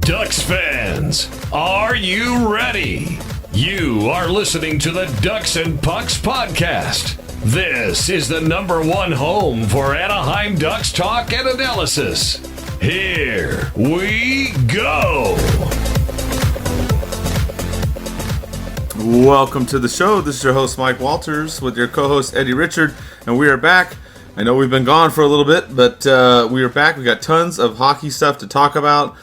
Ducks fans, are you ready? You are listening to the Ducks and Pucks podcast. This is the #1 home for Anaheim Ducks talk and analysis. Here we go. Welcome to the show. This is your host, Mike Walters, with your co-host, Eddie Richard, and we are back. I know we've been gone for a little bit, but we are back. We got tons of hockey stuff to talk about.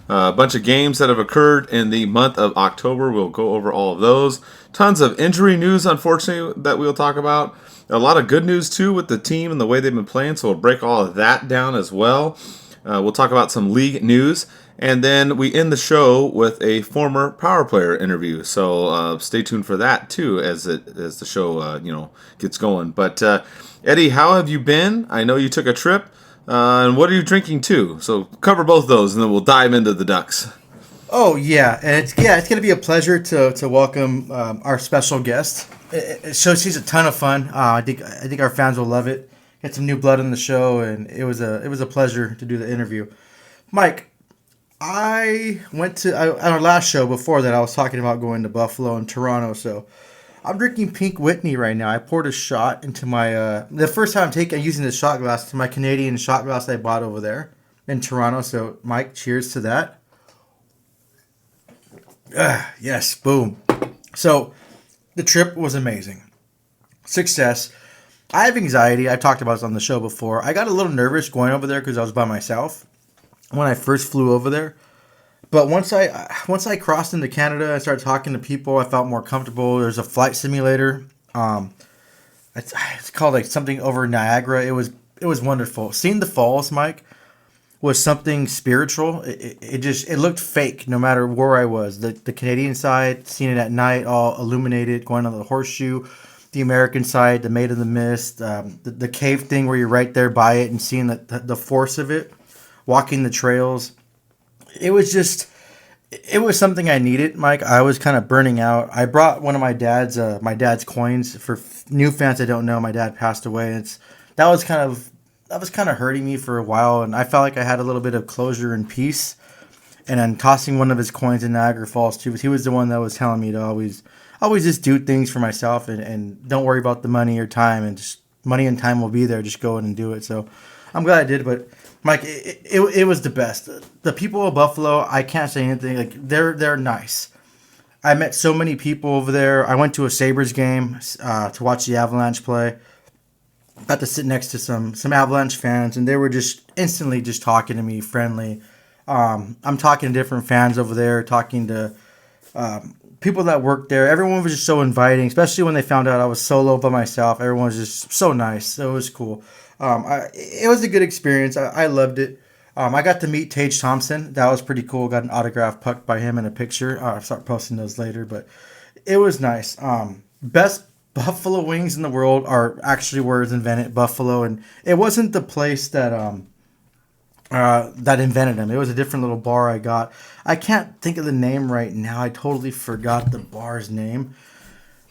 A bunch of games that have occurred in the month of October. We'll go over all of those. Tons of injury news, unfortunately, that we'll talk about. A lot of good news, too, with the team and the way they've been playing, so we'll break all of that down as well. We'll talk about some league news. And then we end the show with a former power player interview. So stay tuned for that, too, as the show gets going. But, Eddie, how have you been? I know you took a trip. And what are you drinking too? So cover both those, and then we'll dive into the Ducks. Oh yeah, and it's going to be a pleasure to welcome our special guest. It shows he's a ton of fun. I think our fans will love it. Get some new blood in the show, and it was a pleasure to do the interview. Mike, I went to on our last show before that. I was talking about going to Buffalo and Toronto, so I'm drinking Pink Whitney right now. I poured a shot into my the first time I'm using the shot glass to my Canadian shot glass I bought over there in Toronto. So, Mike, cheers to that. Yes, boom. So, the trip was amazing. Success. I have anxiety. I've talked about this on the show before. I got a little nervous going over there because I was by myself when I first flew over there. But once I crossed into Canada and started talking to people, I felt more comfortable. There's a flight simulator. It's called like something over Niagara. It was wonderful. Seeing the falls, Mike, was something spiritual. It looked fake no matter where I was. The Canadian side, seeing it at night, all illuminated, going on the horseshoe. The American side, the Maid of the Mist, the cave thing where you're right there by it and seeing the force of it, walking the trails. It was something I needed, Mike. I was kind of burning out. I brought one of my dad's coins. For new fans that don't know, my dad passed away. That was kind of hurting me for a while, and I felt like I had a little bit of closure and peace. And then tossing one of his coins in Niagara Falls too, because he was the one that was telling me to always just do things for myself and don't worry about the money or time, and just money and time will be there. Just go in and do it. So I'm glad I did, but Mike, it was the best. The people of Buffalo, I can't say anything. Like they're nice. I met so many people over there. I went to a Sabres game to watch the Avalanche play. Got to sit next to some Avalanche fans, and they were just instantly just talking to me, friendly. I'm talking to different fans over there, talking to people that work there. Everyone was just so inviting, especially when they found out I was solo by myself. Everyone was just so nice. So it was cool. It was a good experience. I loved it. I got to meet Tage Thompson. That was pretty cool. Got an autographed puck by him and a picture. I'll start posting those later, but it was nice. Best buffalo wings in the world are actually where it's invented, Buffalo, and it wasn't the place that invented them. It was a different little bar I got. I can't think of the name right now. I totally forgot the bar's name.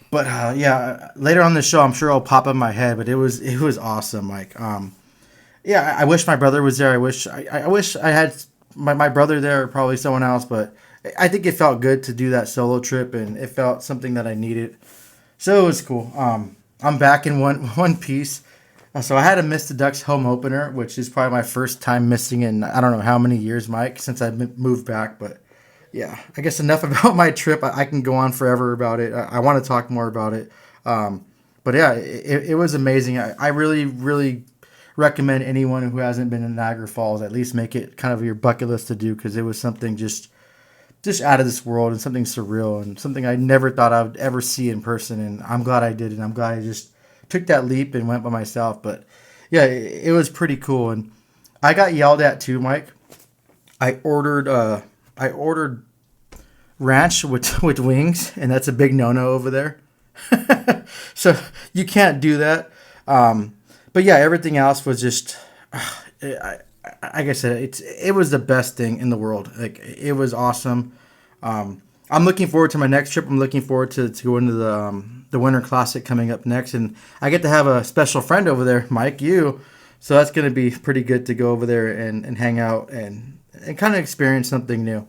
But yeah, later on the show, I'm sure it'll pop in my head. But it was awesome. Like, I wish my brother was there. I wish I had my brother there, or probably someone else. But I think it felt good to do that solo trip, and it felt something that I needed. So it was cool. I'm back in one piece. So I had to miss the Ducks home opener, which is probably my first time missing in I don't know how many years, Mike, since I moved back. But yeah, I guess enough about my trip. I can go on forever about it. I want to talk more about it. But yeah, it was amazing. I really, really recommend anyone who hasn't been in Niagara Falls at least make it kind of your bucket list to do, because it was something just out of this world, and something surreal, and something I never thought I would ever see in person. And I'm glad I did, and I'm glad I just took that leap and went by myself. But yeah, it was pretty cool. And I got yelled at too, Mike. I ordered ranch with wings, and that's a big no-no over there. So you can't do that. But yeah, everything else was just, like I said, it was the best thing in the world. Like, it was awesome. I'm looking forward to my next trip. I'm looking forward to going to the Winter Classic coming up next, and I get to have a special friend over there, Mike, you. So that's going to be pretty good to go over there and hang out and kind of experience something new.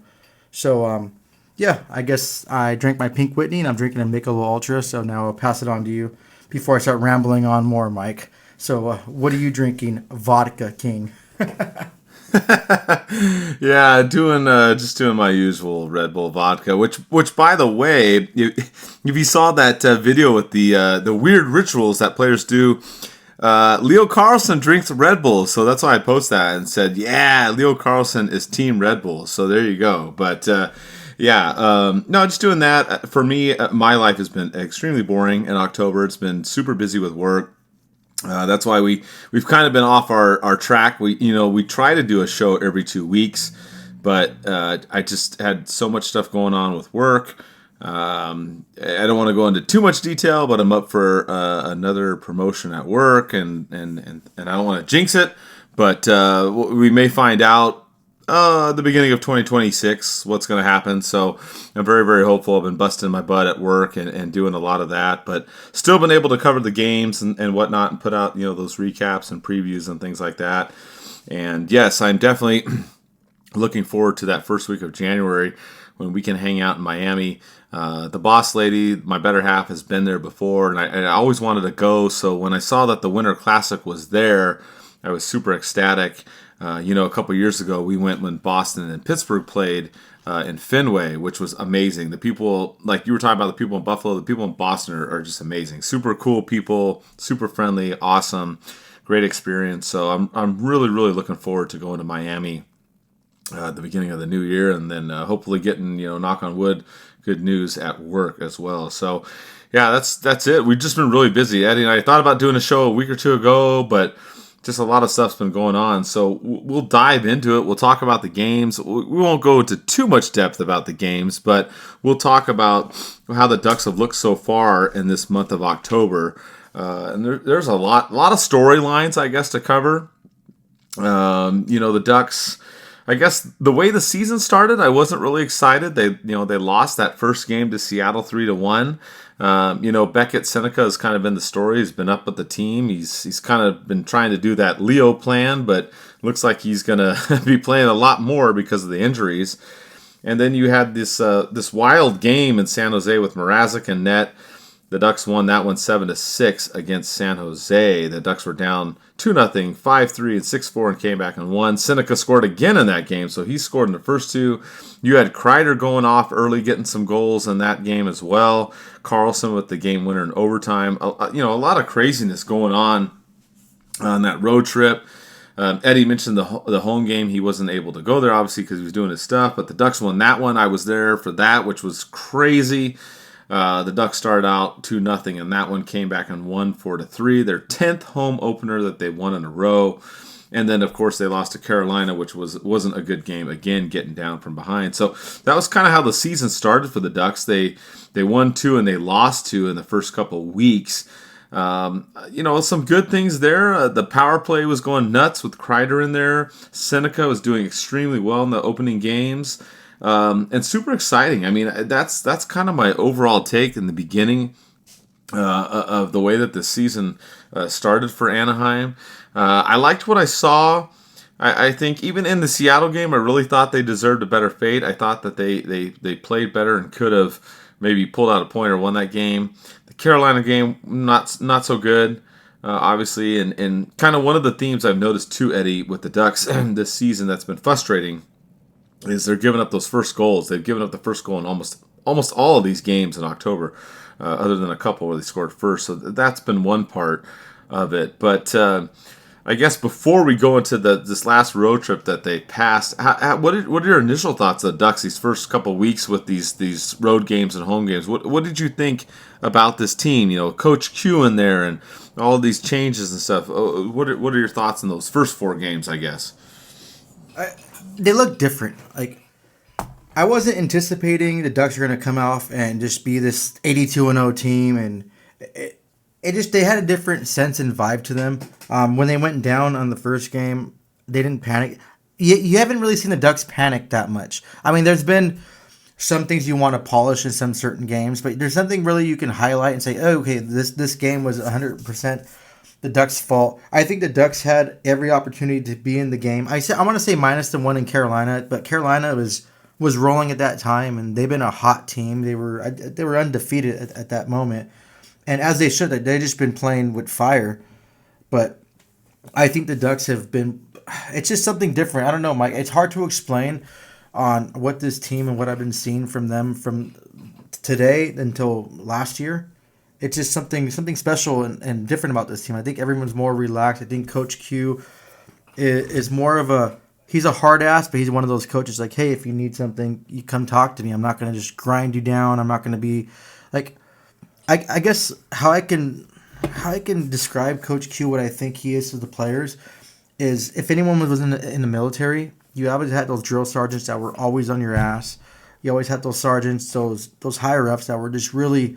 So, yeah, I guess I drank my Pink Whitney, and I'm drinking a Michelob Ultra. So now I'll pass it on to you before I start rambling on more, Mike. So, what are you drinking? Vodka King. Yeah, just doing my usual Red Bull vodka. Which by the way, if you saw that video with the weird rituals that players do, Leo Carlsson drinks Red Bull, so that's why I posted that and said, yeah, Leo Carlsson is Team Red Bull. So there you go. But no, just doing that. For me, my life has been extremely boring in October. It's been super busy with work. That's why we've kind of been off our track. We try to do a show every 2 weeks, but I just had so much stuff going on with work. I don't want to go into too much detail, but I'm up for another promotion at work, and I don't want to jinx it, but we may find out the beginning of 2026 what's going to happen. So I'm very, very hopeful. I've been busting my butt at work and doing a lot of that, but still been able to cover the games and whatnot and put out those recaps and previews and things like that. And yes, I'm definitely looking forward to that first week of January when we can hang out in Miami. The boss lady, my better half, has been there before, and I always wanted to go. So when I saw that the Winter Classic was there, I was super ecstatic. A couple years ago, we went when Boston and Pittsburgh played in Fenway, which was amazing. The people, like you were talking about, the people in Buffalo, the people in Boston are just amazing. Super cool people, super friendly, awesome, great experience. So I'm really, really looking forward to going to Miami at the beginning of the new year, and then hopefully getting, knock on wood, good news at work as well. So yeah, that's it. We've just been really busy. Eddie and I thought about doing a show a week or two ago, but just a lot of stuff's been going on. So we'll dive into it. We'll talk about the games. We won't go into too much depth about the games, but we'll talk about how the Ducks have looked so far in this month of October. And there's a lot of storylines, I guess, to cover. The Ducks, I guess the way the season started, I wasn't really excited. They lost that first game to Seattle 3-1. Beckett Seneca has kind of been the story. He's been up with the team. He's kind of been trying to do that Leo plan, but looks like he's going to be playing a lot more because of the injuries. And then you had this wild game in San Jose with Mrazek and net. The Ducks won that one 7-6 against San Jose. The Ducks were down 2-0, 5-3, and 6-4, and came back and won. Seneca scored again in that game, so he scored in the first two. You had Kreider going off early, getting some goals in that game as well. Carlson with the game winner in overtime. A lot of craziness going on that road trip. Eddie mentioned the home game. He wasn't able to go there, obviously, because he was doing his stuff, but the Ducks won that one. I was there for that, which was crazy. The Ducks started out 2-0, and that one came back and won 4-3. Their 10th home opener that they won in a row. And then, of course, they lost to Carolina, which wasn't a good game, again, getting down from behind. So that was kind of how the season started for the Ducks. They won 2 and they lost 2 in the first couple weeks. Some good things there. The power play was going nuts with Kreider in there. Seneca was doing extremely well in the opening games. And super exciting. I mean, that's kind of my overall take in the beginning of the way that the season started for Anaheim. I liked what I saw. I think even in the Seattle game, I really thought they deserved a better fate. I thought that they played better and could have maybe pulled out a point or won that game. The Carolina game, not so good. Obviously, and kind of one of the themes I've noticed too, Eddie, with the Ducks this season that's been frustrating is they're giving up those first goals. They've given up the first goal in almost all of these games in October, other than a couple where they scored first. So that's been one part of it. But I guess before we go into this last road trip that they passed, what are your initial thoughts of the Ducks these first couple weeks with these road games and home games? What did you think about this team? Coach Q in there and all these changes and stuff. What are your thoughts on those first 4 games, I guess? They look different. Like, I wasn't anticipating the Ducks are going to come off and just be this 82-0 team, and they had a different sense and vibe to them. When they went down on the first game, they didn't panic. You haven't really seen the Ducks panic that much. I mean, there's been some things you want to polish in some certain games, but there's something really you can highlight and say, oh, okay, this game was 100% the Ducks' fault. I think the Ducks had every opportunity to be in the game. I want to say -1 in Carolina, but Carolina was was rolling at that time, and they've been a hot team. They were undefeated at that moment, and as they should. They just been playing with fire. But I think the Ducks have been. It's just something different. I don't know, Mike. It's hard to explain on what this team and what I've been seeing from them from today until last year. It's just something special and different about this team. I think everyone's more relaxed. I think Coach Q is more of a. He's a hard ass, but he's one of those coaches like, hey, if you need something, you come talk to me. I'm not going to just grind you down. I'm not going to be like, I guess how I can describe Coach Q, what I think he is to the players, is if anyone was in the military, you always had those drill sergeants that were always on your ass. You always had those sergeants, those higher ups that were just really,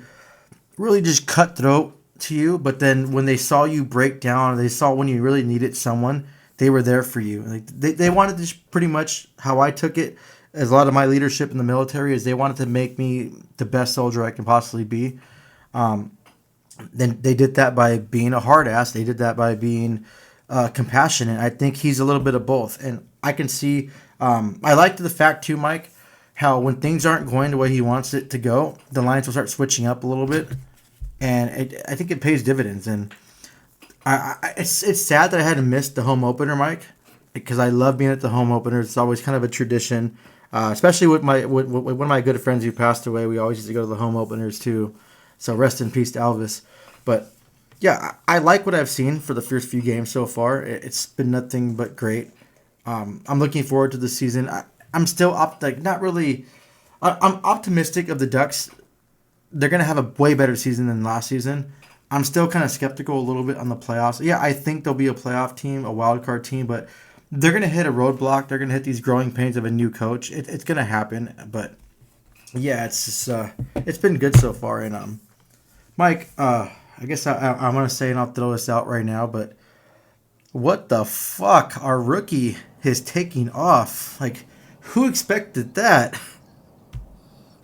really just cutthroat to you. But then when they saw you break down, or they saw when you really needed someone, they were there for you. Like they wanted to pretty much how I took it as a lot of my leadership in the military is they wanted to make me the best soldier I can possibly be. Then they did that by being a hard ass. They did that by being compassionate. I think he's a little bit of both. And I can see, I liked the fact too, Mike, how when things aren't going the way he wants it to go, the lines will start switching up a little bit. And I think it pays dividends. And it's sad that I had to miss the home opener, Mike, because I love being at the home opener. It's always kind of a tradition, especially with with one of my good friends who passed away. We always used to go to the home openers too. So rest in peace to Elvis. But yeah, I like what I've seen for the first few games so far. It's been nothing but great. I'm looking forward to the season. I'm still not really. I'm optimistic of the Ducks. They're gonna have a way better season than last season. I'm still kind of skeptical a little bit on the playoffs. Yeah, I think they'll be a playoff team, a wild card team, but they're going to hit a roadblock. They're going to hit these growing pains of a new coach. It's going to happen, but yeah, it's just, it's been good so far. And Mike, I guess I want to say, and I'll throw this out right now, but what the fuck? Our rookie is taking off. Like, who expected that?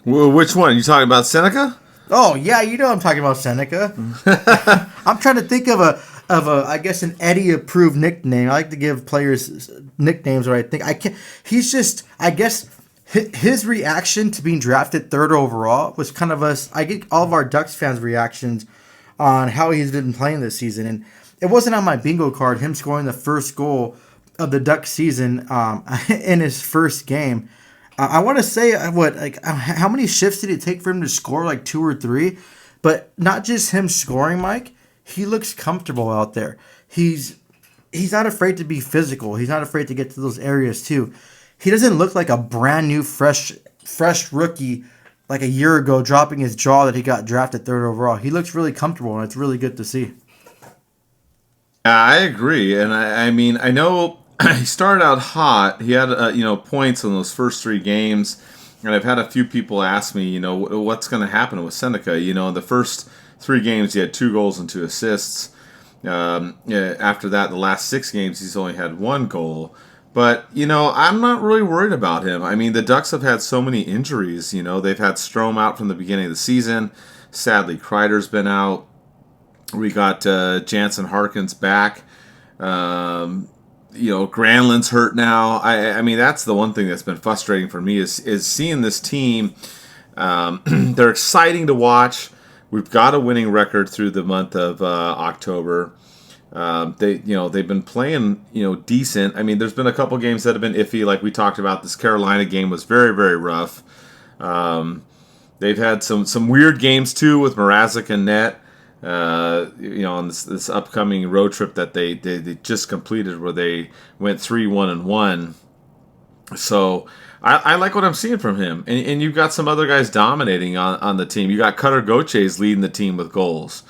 Well, which one? You talking about Seneca? Oh yeah, you know I'm talking about Seneca. I'm trying to think of a I guess an Eddie approved nickname. I like to give players nicknames where I think I can. He's just, I guess his reaction to being drafted third overall was kind of I get all of our Ducks fans' reactions on how he's been playing this season, and it wasn't on my bingo card him scoring the first goal of the Ducks season in his first game. I want to say how many shifts did it take for him to score? Like 2 or 3, but not just him scoring, Mike. He looks comfortable out there. He's not afraid to be physical. He's not afraid to get to those areas too. He doesn't look like a brand new fresh rookie like a year ago dropping his jaw that he got drafted third overall. He looks really comfortable, and it's really good to see. I agree, and I mean I know. He started out hot. He had points in those first 3 games, and I've had a few people ask me, what's going to happen with Seneca. In the first 3 games he had 2 goals and 2 assists. After that, the last 6 games he's only had 1 goal. But I'm not really worried about him. I mean, the Ducks have had so many injuries. They've had Strome out from the beginning of the season. Sadly, Kreider's been out. We got Jansen Harkins back. Granlund's hurt now. I mean, that's the one thing that's been frustrating for me is seeing this team. They're exciting to watch. We've got a winning record through the month of October. They've been playing decent. I mean, there's been a couple games that have been iffy, like we talked about. This Carolina game was very, very rough. They've had some weird games too with Mrazek and net. On this upcoming road trip that they just completed where they went 3-1-1. So I like what I'm seeing from him. And you've got some other guys dominating on the team. You got Cutter Gauthier leading the team with goals.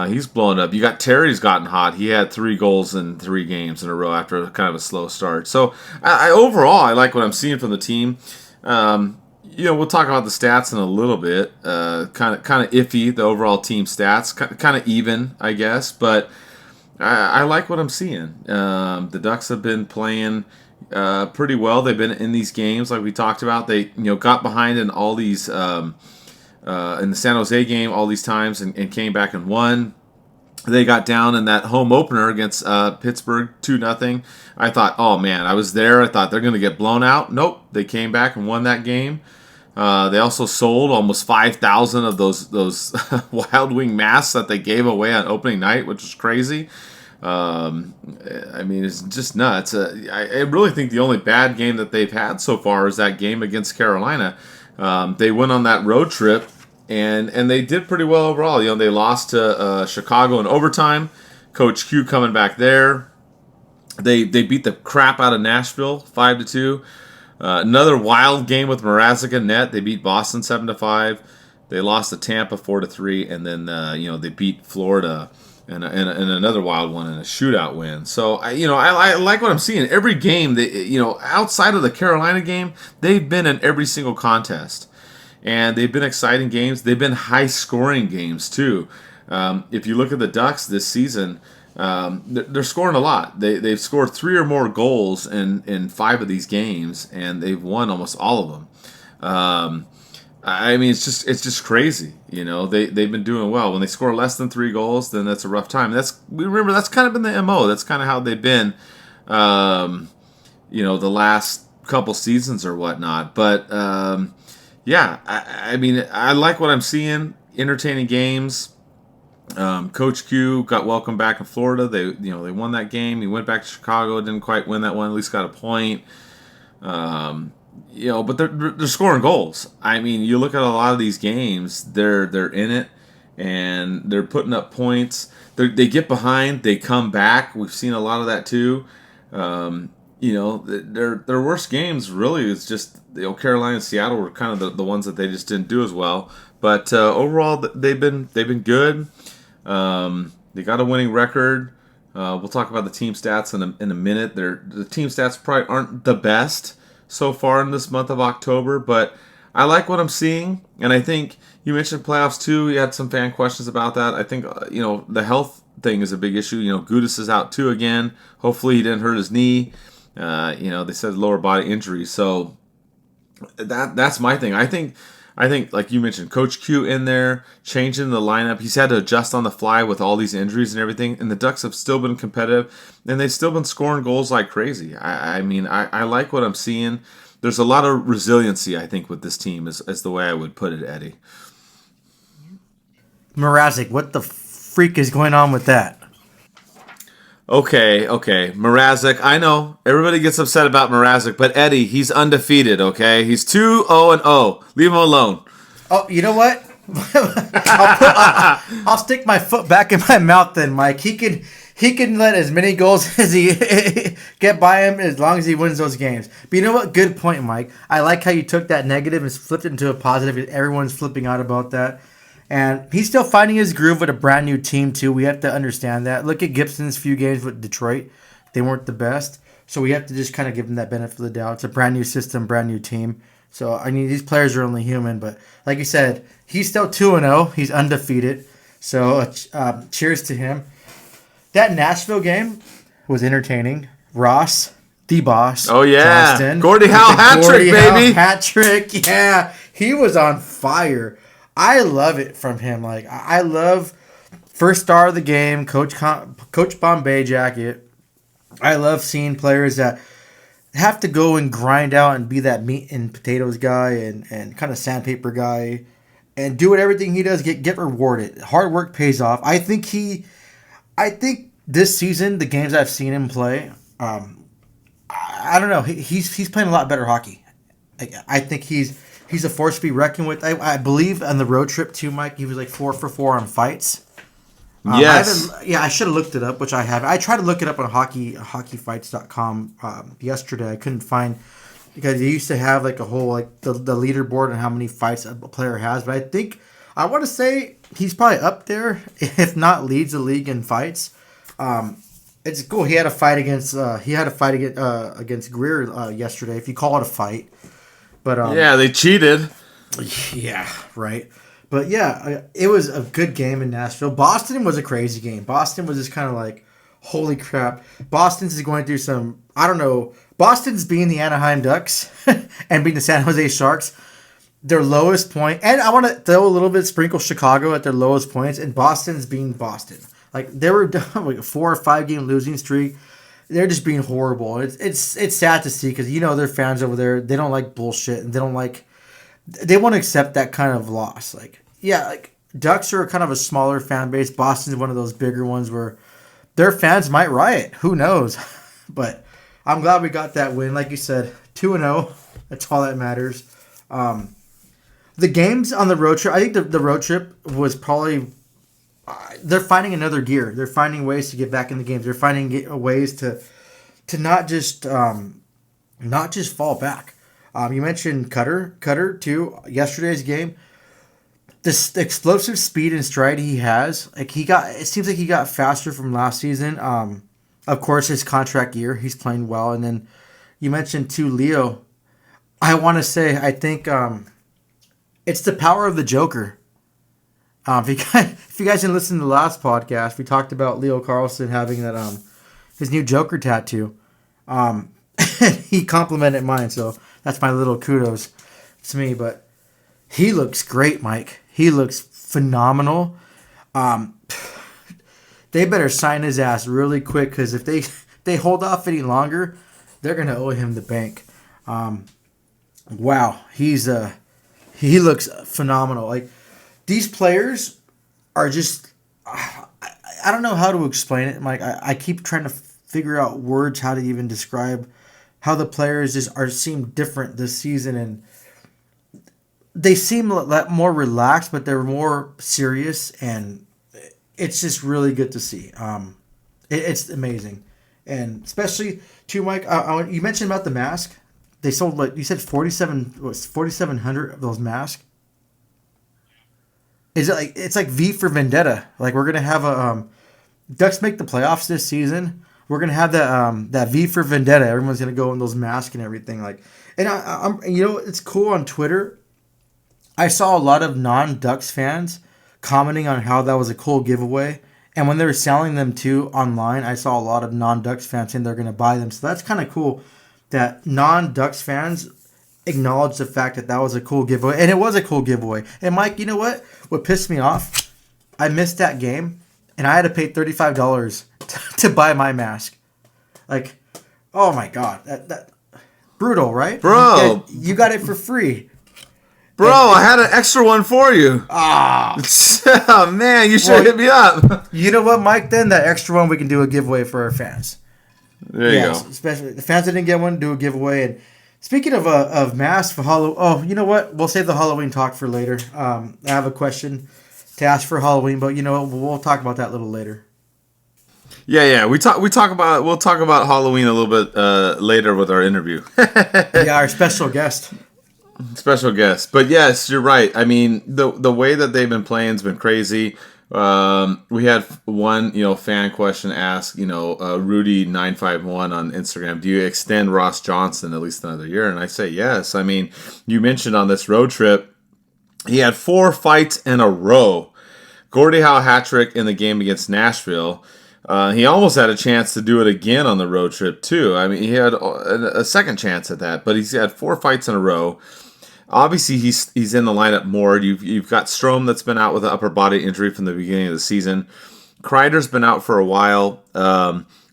He's blown up. You got Terry's gotten hot. He had 3 goals in 3 games in a row after kind of a slow start. So overall, I like what I'm seeing from the team. We'll talk about the stats in a little bit. Kind of iffy, the overall team stats. Kind of even, I guess. But I like what I'm seeing. The Ducks have been playing pretty well. They've been in these games like we talked about. They got behind in all these in the San Jose game all these times and came back and won. they got down in that home opener against Pittsburgh 2-0. I thought, oh man, I was there. I thought they're going to get blown out. Nope, they came back and won that game. They also sold almost 5,000 of those Wild Wing masks that they gave away on opening night, which was crazy. I mean, it's just nuts. I really think the only bad game that they've had so far is that game against Carolina. They went on that road trip. And they did pretty well overall. They lost to Chicago in overtime. Coach Q coming back there. They beat the crap out of Nashville 5-2. Another wild game with Mrazek in net. They beat Boston 7-5. They lost to Tampa 4-3, and then they beat Florida in another wild one in a shootout win. So I like what I'm seeing. Every game, outside of the Carolina game, they've been in every single contest. And they've been exciting games. They've been high-scoring games, too. If you look at the Ducks this season, they're scoring a lot. They've scored 3 or more goals in 5 of these games, and they've won almost all of them. I mean, it's just crazy. They've been doing well. When they score less than 3 goals, then that's a rough time. Remember, that's kind of been the MO. That's kind of how they've been, the last couple seasons or whatnot. But yeah, I mean, I like what I'm seeing. Entertaining games. Coach Q got welcomed back in Florida. They won that game. He went back to Chicago, didn't quite win that one. At least got a point. But they're scoring goals. I mean, you look at a lot of these games. They're in it, and they're putting up points. They get behind, they come back. We've seen a lot of that too. Their worst games really is just Carolina and Seattle were kind of the ones that they just didn't do as well. But overall, they've been good. They got a winning record. We'll talk about the team stats in a minute. The team stats probably aren't the best so far in this month of October, but I like what I'm seeing. And I think you mentioned playoffs too. You had some fan questions about that. I think the health thing is a big issue. Gudas is out too again. Hopefully he didn't hurt his knee. They said lower body injury. So that's my thing. I think like you mentioned, Coach Q in there, changing the lineup. He's had to adjust on the fly with all these injuries and everything. And the Ducks have still been competitive, and they've still been scoring goals like crazy. I mean, I like what I'm seeing. There's a lot of resiliency, I think, with this team, is the way I would put it, Eddie. Mrazek, what the freak is going on with that? Okay. Mrazek, I know everybody gets upset about Mrazek, but Eddie, he's undefeated, okay? He's 2-0-0. Leave him alone. Oh, you know what? I'll stick my foot back in my mouth then, Mike. He can let as many goals as he get by him as long as he wins those games. But you know what? Good point, Mike. I like how you took that negative and flipped it into a positive. Everyone's flipping out about that. And he's still finding his groove with a brand new team, too. We have to understand that. Look at Gibson's few games with Detroit. They weren't the best. So we have to just kind of give him that benefit of the doubt. It's a brand new system, brand new team. So, I mean, these players are only human. But like you said, he's still 2-0. He's undefeated. So, cheers to him. That Nashville game was entertaining. Ross, the boss. Oh, yeah. Johnston, Gordie Howe hat trick, baby. Hat trick. Yeah. He was on fire. I love it from him. Like, I love first star of the game, Coach Bombay jacket. I love seeing players that have to go and grind out and be that meat and potatoes guy and kind of sandpaper guy and do everything he does, get rewarded. Hard work pays off. I think this season, the games I've seen him play, I don't know. He's playing a lot better hockey. I think he's a force to be reckoned with. I believe on the road trip too, Mike, he was like 4 for 4 on fights. Yes. I should have looked it up, which I haven't. I tried to look it up on hockeyfights.com yesterday. I couldn't find, because they used to have like a whole like the leaderboard on how many fights a player has. But I want to say he's probably up there, if not leads the league in fights. It's cool. He had a fight against Greer yesterday, if you call it a fight. But yeah, they cheated. Yeah, right. But yeah, it was a good game in Nashville. Boston was a crazy game. Boston was just kind of like, holy crap. Boston's going through some, I don't know. Boston's being the Anaheim Ducks and being the San Jose Sharks. Their lowest point. And I want to throw a little bit, sprinkle Chicago at their lowest points. And Boston's being Boston. Like they were done like a 4 or 5 game losing streak. They're just being horrible. It's sad to see because their fans over there, they don't like bullshit and they want to accept that kind of loss. Like Ducks are kind of a smaller fan base. Boston's one of those bigger ones where their fans might riot. Who knows? But I'm glad we got that win. Like you said, 2-0. That's all that matters. The games on the road trip, I think the road trip was probably they're finding another gear. They're finding ways to get back in the games. They're finding ways to not just fall back. You mentioned Cutter too. Yesterday's game, this explosive speed and stride he has, it seems like he got faster from last season. Of course, his contract year, he's playing well. And then you mentioned too Leo. I want to say I think it's the power of the Joker. If you guys didn't listen to the last podcast, we talked about Leo Carlson having that his new Joker tattoo. He complimented mine, so that's my little kudos to me. But he looks great, Mike. He looks phenomenal. They better sign his ass really quick because if they hold off any longer, they're gonna owe him the bank. Wow, he looks phenomenal. Like these players are just I don't know how to explain it. Mike, I keep trying to figure out words how to even describe how the players seem different this season, and they seem a lot more relaxed, but they're more serious, and it's just really good to see. It's amazing, and especially too, Mike. You mentioned about the mask. They sold like you said 4,700 of those masks. Is it like it's like V for Vendetta? Like we're gonna have a Ducks make the playoffs this season. We're gonna have that V for Vendetta. Everyone's gonna go in those masks and everything. Like, and I'm it's cool on Twitter. I saw a lot of non-Ducks fans commenting on how that was a cool giveaway. And when they were selling them too online, I saw a lot of non-Ducks fans saying they're going to buy them. So that's kind of cool that non-Ducks fans acknowledge the fact that was a cool giveaway. And it was a cool giveaway. And Mike, you know what? What pissed me off? I missed that game and I had to pay $35 to buy my mask. Like, oh my God. That brutal, right? Bro. You got it for free. Bro, I had an extra one for you. Oh, man, you should hit me up. You know what, Mike? Then that extra one, we can do a giveaway for our fans. There you go. Especially the fans that didn't get one, do a giveaway. And speaking of masks for Halloween, you know what? We'll save the Halloween talk for later. I have a question to ask for Halloween, but you know what? We'll talk about that a little later. Yeah. We'll talk about Halloween a little bit later with our interview. Yeah, our special guest. But yes, you're right. I mean, the way that they've been playing has been crazy. We had one, fan question asked, Rudy951 on Instagram, do you extend Ross Johnston at least another year? And I say yes. I mean, you mentioned on this road trip, he had 4 fights in a row. Gordie Howe hat trick in the game against Nashville. He almost had a chance to do it again on the road trip too. I mean, he had a second chance at that, but he's had 4 fights in a row. Obviously, he's in the lineup more. You've got Strome that's been out with an upper body injury from the beginning of the season. Kreider's been out for a while.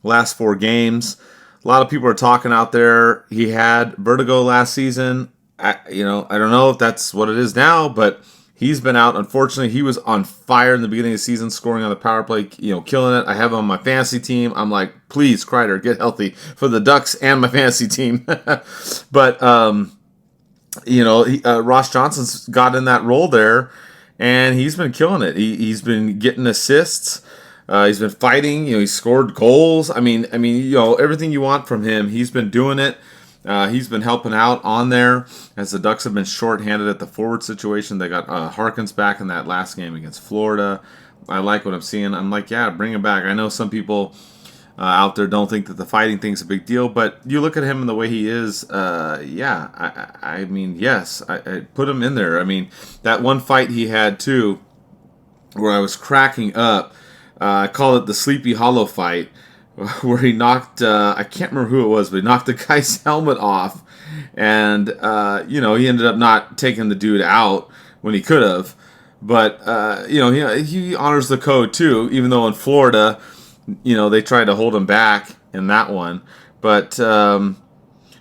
Last 4 games, a lot of people are talking out there. He had vertigo last season. I don't know if that's what it is now, but he's been out. Unfortunately, he was on fire in the beginning of the season, scoring on the power play, killing it. I have him on my fantasy team. I'm like, please, Kreider, get healthy for the Ducks and my fantasy team. But Ross Johnston's got in that role there, and he's been killing it. He's been getting assists. He's been fighting. He scored goals. I mean, everything you want from him, he's been doing it. He's been helping out on there as the Ducks have been shorthanded at the forward situation. They got Harkins back in that last game against Florida. I like what I'm seeing. I'm like, yeah, bring him back. I know some people out there don't think that the fighting thing's a big deal, but you look at him and the way he is, I mean, yes, I put him in there. I mean, that one fight he had too, where I was cracking up, I call it the Sleepy Hollow fight, where he knocked, I can't remember who it was, but he knocked the guy's helmet off, and, he ended up not taking the dude out when he could have. But he honors the code too, even though in Florida, they tried to hold him back in that one. But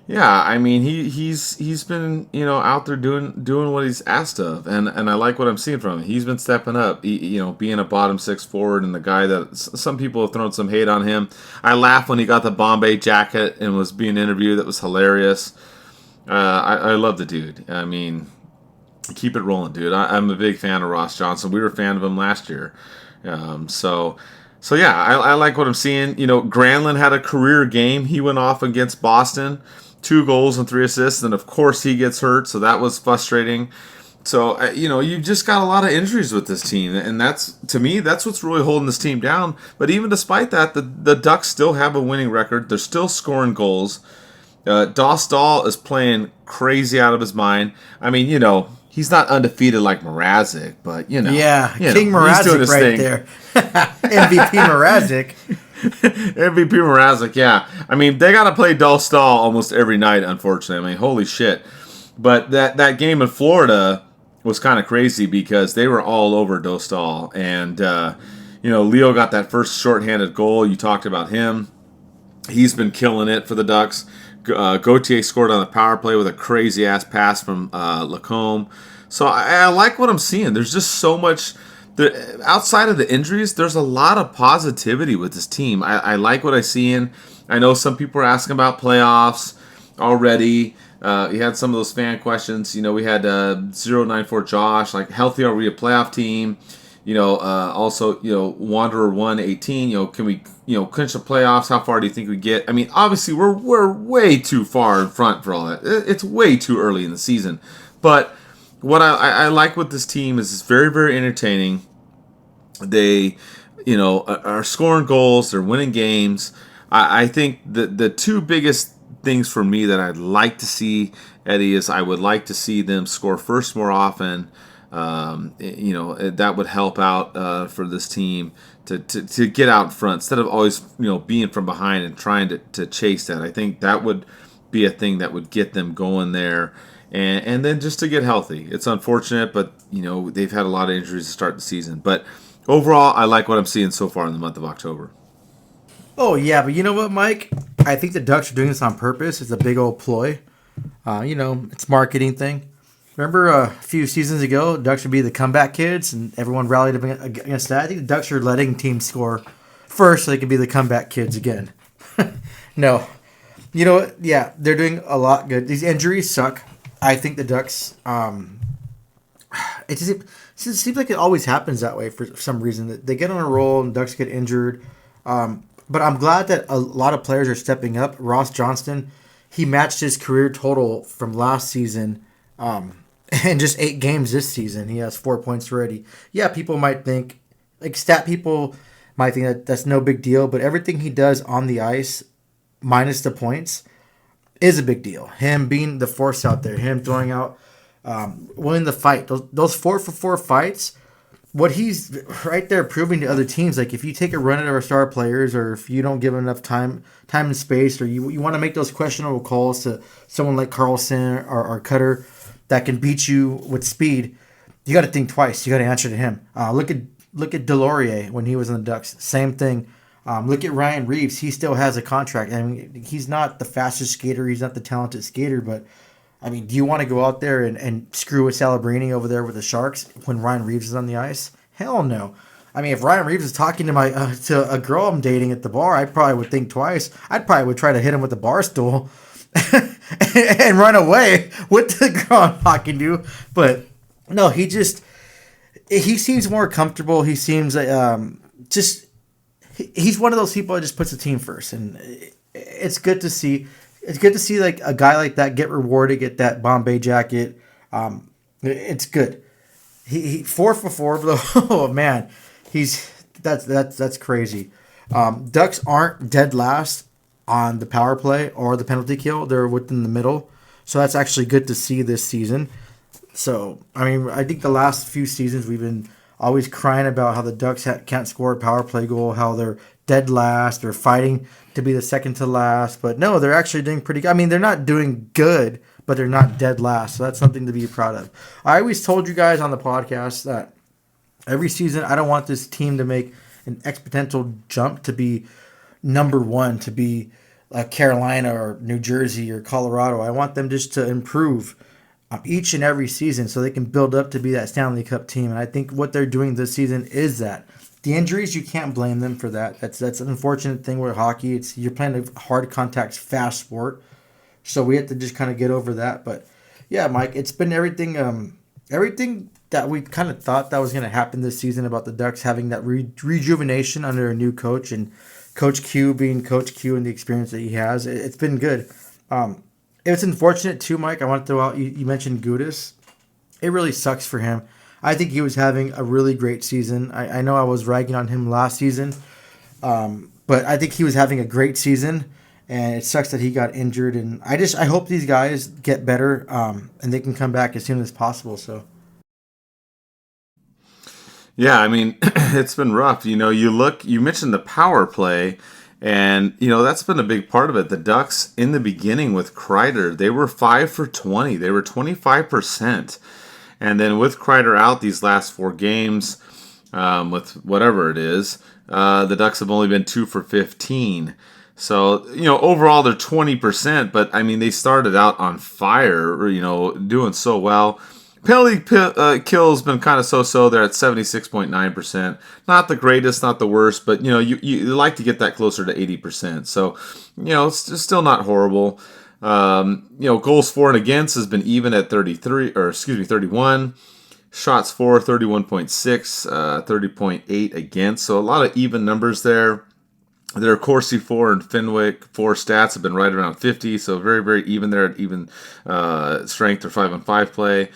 yeah, I mean he's been out there doing what he's asked of, and I like what I'm seeing from him. He's been stepping up, being a bottom six forward, and the guy that some people have thrown some hate on him. I laughed when he got the Bombay jacket and was being interviewed. That was hilarious. I love the dude. I mean, keep it rolling, dude. I'm a big fan of Ross Johnston. We were a fan of him last year, so yeah, I like what I'm seeing. Granlund had a career game. He went off against Boston. 2 goals and 3 assists, and of course he gets hurt, so that was frustrating. So, you've just got a lot of injuries with this team, and to me, that's what's really holding this team down. But even despite that, the Ducks still have a winning record. They're still scoring goals. Dostal is playing crazy out of his mind. I mean, he's not undefeated like Mrazek, but, Yeah, King he's doing Mrazek his right thing. there. MVP Mrazek. MVP Mrazek, yeah. I mean, they got to play Dostal almost every night, unfortunately. I mean, holy shit. But that game in Florida was kind of crazy because they were all over Dostal. And, Leo got that first shorthanded goal. You talked about him. He's been killing it for the Ducks. Gauthier scored on the power play with a crazy-ass pass from Lacombe. So I like what I'm seeing. There's just so much... outside of the injuries, there's a lot of positivity with this team. I like what I see in. I know some people are asking about playoffs already. You had some of those fan questions. We had 094 Josh, like, healthy, are we a playoff team? Also, Wanderer 118, can we, clinch the playoffs? How far do you think we get? I mean, obviously, we're way too far in front for all that. It's way too early in the season. But what I like with this team is it's very, very entertaining. They, are scoring goals. They're winning games. I think the 2 biggest things for me that I'd like to see, Eddie, is I would like to see them score first more often. That would help out for this team to get out in front instead of always being from behind and trying to chase that. I think that would be a thing that would get them going there. And then just to get healthy. It's unfortunate, but, they've had a lot of injuries to start the season. But overall, I like what I'm seeing so far in the month of October. Oh, yeah, but you know what, Mike? I think the Ducks are doing this on purpose. It's a big old ploy. It's a marketing thing. Remember a few seasons ago, the Ducks would be the comeback kids, and everyone rallied against that? I think the Ducks are letting teams score first so they can be the comeback kids again. No. You know what? Yeah, they're doing a lot good. These injuries suck. I think the Ducks, it seems like it always happens that way for some reason. They get on a roll and Ducks get injured. But I'm glad that a lot of players are stepping up. Ross Johnston, he matched his career total from last season in just 8 games this season. He has 4 points already. Yeah, people might think, like stat people might think that that's no big deal, but everything he does on the ice, minus the points, is a big deal. Him being the force out there, him throwing out, winning the fight. Those 4-for-4 fights, what he's right there proving to other teams, like if you take a run at our star players or if you don't give enough time and space, or you want to make those questionable calls to someone like Carlson or Cutter that can beat you with speed, you got to think twice. You got to answer to him. Look at Delorier when he was in the Ducks. Same thing. Look at Ryan Reeves. He still has a contract. I mean, he's not the fastest skater. He's not the talented skater. But, I mean, do you want to go out there and screw with Celebrini over there with the Sharks when Ryan Reeves is on the ice? Hell no. I mean, if Ryan Reeves is talking to a girl I'm dating at the bar, I probably would think twice. I'd probably would try to hit him with the bar stool and run away with the girl I'm talking to. But, no, he seems more comfortable. He seems he's one of those people that just puts the team first, and it's good to see. It's good to see like a guy like that get rewarded, get that Bombay jacket. It's good. He 4-for-4 though. Oh man, that's crazy. Ducks aren't dead last on the power play or the penalty kill. They're within the middle, so that's actually good to see this season. So I mean, I think the last few seasons we've been always crying about how the Ducks can't score a power play goal, how they're dead last, they're fighting to be the second to last. But no, they're actually doing pretty good. I mean, they're not doing good, but they're not dead last. So that's something to be proud of. I always told you guys on the podcast that Every season, I don't want this team to make an exponential jump to be number one, to be like Carolina or New Jersey or Colorado. I want them just to improve each and every season so they can build up to be that Stanley Cup team. And I think what they're doing this season is that. The injuries, you can't blame them for that. That's an unfortunate thing with hockey. You're playing a hard contact, fast sport. So we have to just kind of get over that. But yeah, Mike, it's been everything that we kind of thought that was going to happen this season about the Ducks having that rejuvenation under a new coach and Coach Q being Coach Q and the experience that he has. It's been good. It's unfortunate too, Mike. I want to throw out, you mentioned Gudis. It really sucks for him. I think he was having a really great season. I know I was ragging on him last season, but I think he was having a great season, and it sucks that he got injured. And I hope these guys get better, and they can come back as soon as possible. So. Yeah, I mean, it's been rough. You mentioned the power play, and, that's been a big part of it. The Ducks, in the beginning with Kreider, they were 5 for 20. They were 25%. And then with Kreider out these last 4 games, with whatever it is, the Ducks have only been 2 for 15. So, overall they're 20%, but, I mean, they started out on fire, doing so well. Penalty kill has been kind of so-so. They're at 76.9%. Not the greatest, not the worst, but, you like to get that closer to 80%. So, it's still not horrible. Goals for and against has been even at 31. Shots for 31.6, 30.8 against. So a lot of even numbers there. Their Corsi 4 and Fenwick 4 stats have been right around 50. So very, very even there at even strength or 5-on-5 play.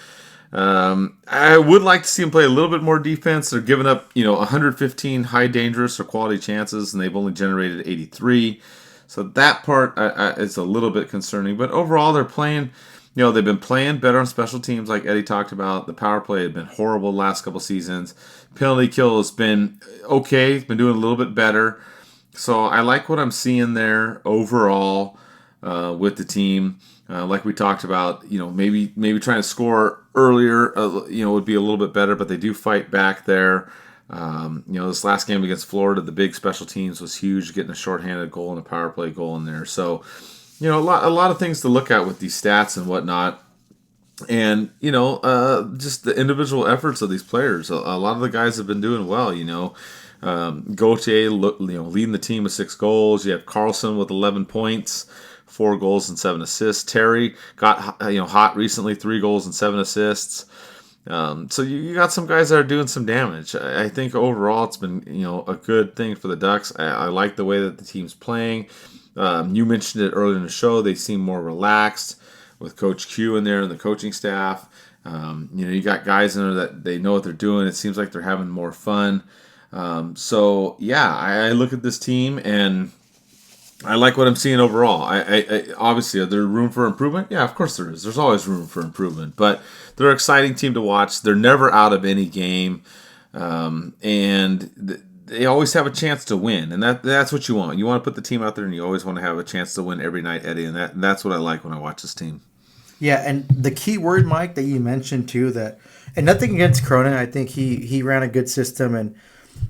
I would like to see them play a little bit more defense. They're giving up, 115 high dangerous or quality chances, and they've only generated 83. So that part is a little bit concerning. But overall, they're playing, they've been playing better on special teams like Eddie talked about. The power play had been horrible the last couple seasons. Penalty kill has been okay. It's been doing a little bit better. So I like what I'm seeing there overall with the team. Like we talked about, maybe trying to score earlier, would be a little bit better. But they do fight back there. This last game against Florida, the big special teams was huge, getting a shorthanded goal and a power play goal in there. So, a lot of things to look at with these stats and whatnot. And, just the individual efforts of these players. A lot of the guys have been doing well, Gauthier, leading the team with 6 goals. You have Carlson with 11 points, 4 goals and 7 assists. Terry got, hot recently, 3 goals and 7 assists. So you got some guys that are doing some damage. I think overall it's been, a good thing for the Ducks. I like the way that the team's playing. You mentioned it earlier in the show. They seem more relaxed with Coach Q in there and the coaching staff. You got guys in there that they know what they're doing. It seems like they're having more fun. I look at this team and I like what I'm seeing overall. I obviously, are there room for improvement? Yeah, of course there is. There's always room for improvement. But they're an exciting team to watch. They're never out of any game. And they always have a chance to win. And that's what you want. You want to put the team out there and you always want to have a chance to win every night, Eddie. And that's what I like when I watch this team. Yeah, and the key word, Mike, that you mentioned too, and nothing against Cronin. I think he ran a good system, and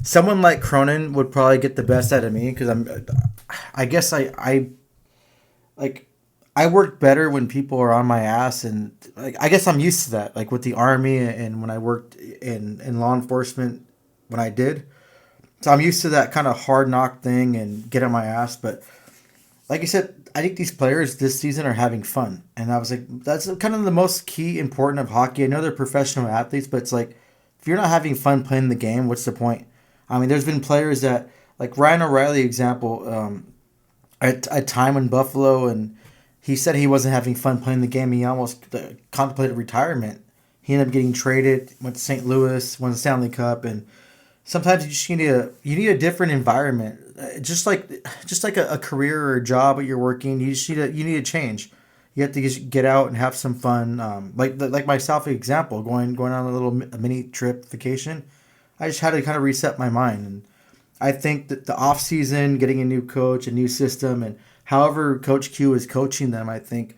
someone like Cronin would probably get the best out of me because I guess I work better when people are on my ass, and I guess I'm used to that. Like with the Army and when I worked in law enforcement when I did, so I'm used to that kind of hard knock thing and get on my ass. But like you said, I think these players this season are having fun, and I was like, that's kind of the most key important of hockey. I know they're professional athletes, but it's like if you're not having fun playing the game, what's the point? I mean, there's been players that, like Ryan O'Reilly, example, at a time in Buffalo, and he said he wasn't having fun playing the game. He almost contemplated retirement. He ended up getting traded, went to St. Louis, won the Stanley Cup, and sometimes you just need a different environment. Just like a career or a job that you're working, you need a change. You have to just get out and have some fun. Like myself, example, going on a mini trip vacation. I just had to kind of reset my mind, and I think that the off season, getting a new coach, a new system, and however Coach Q is coaching them, I think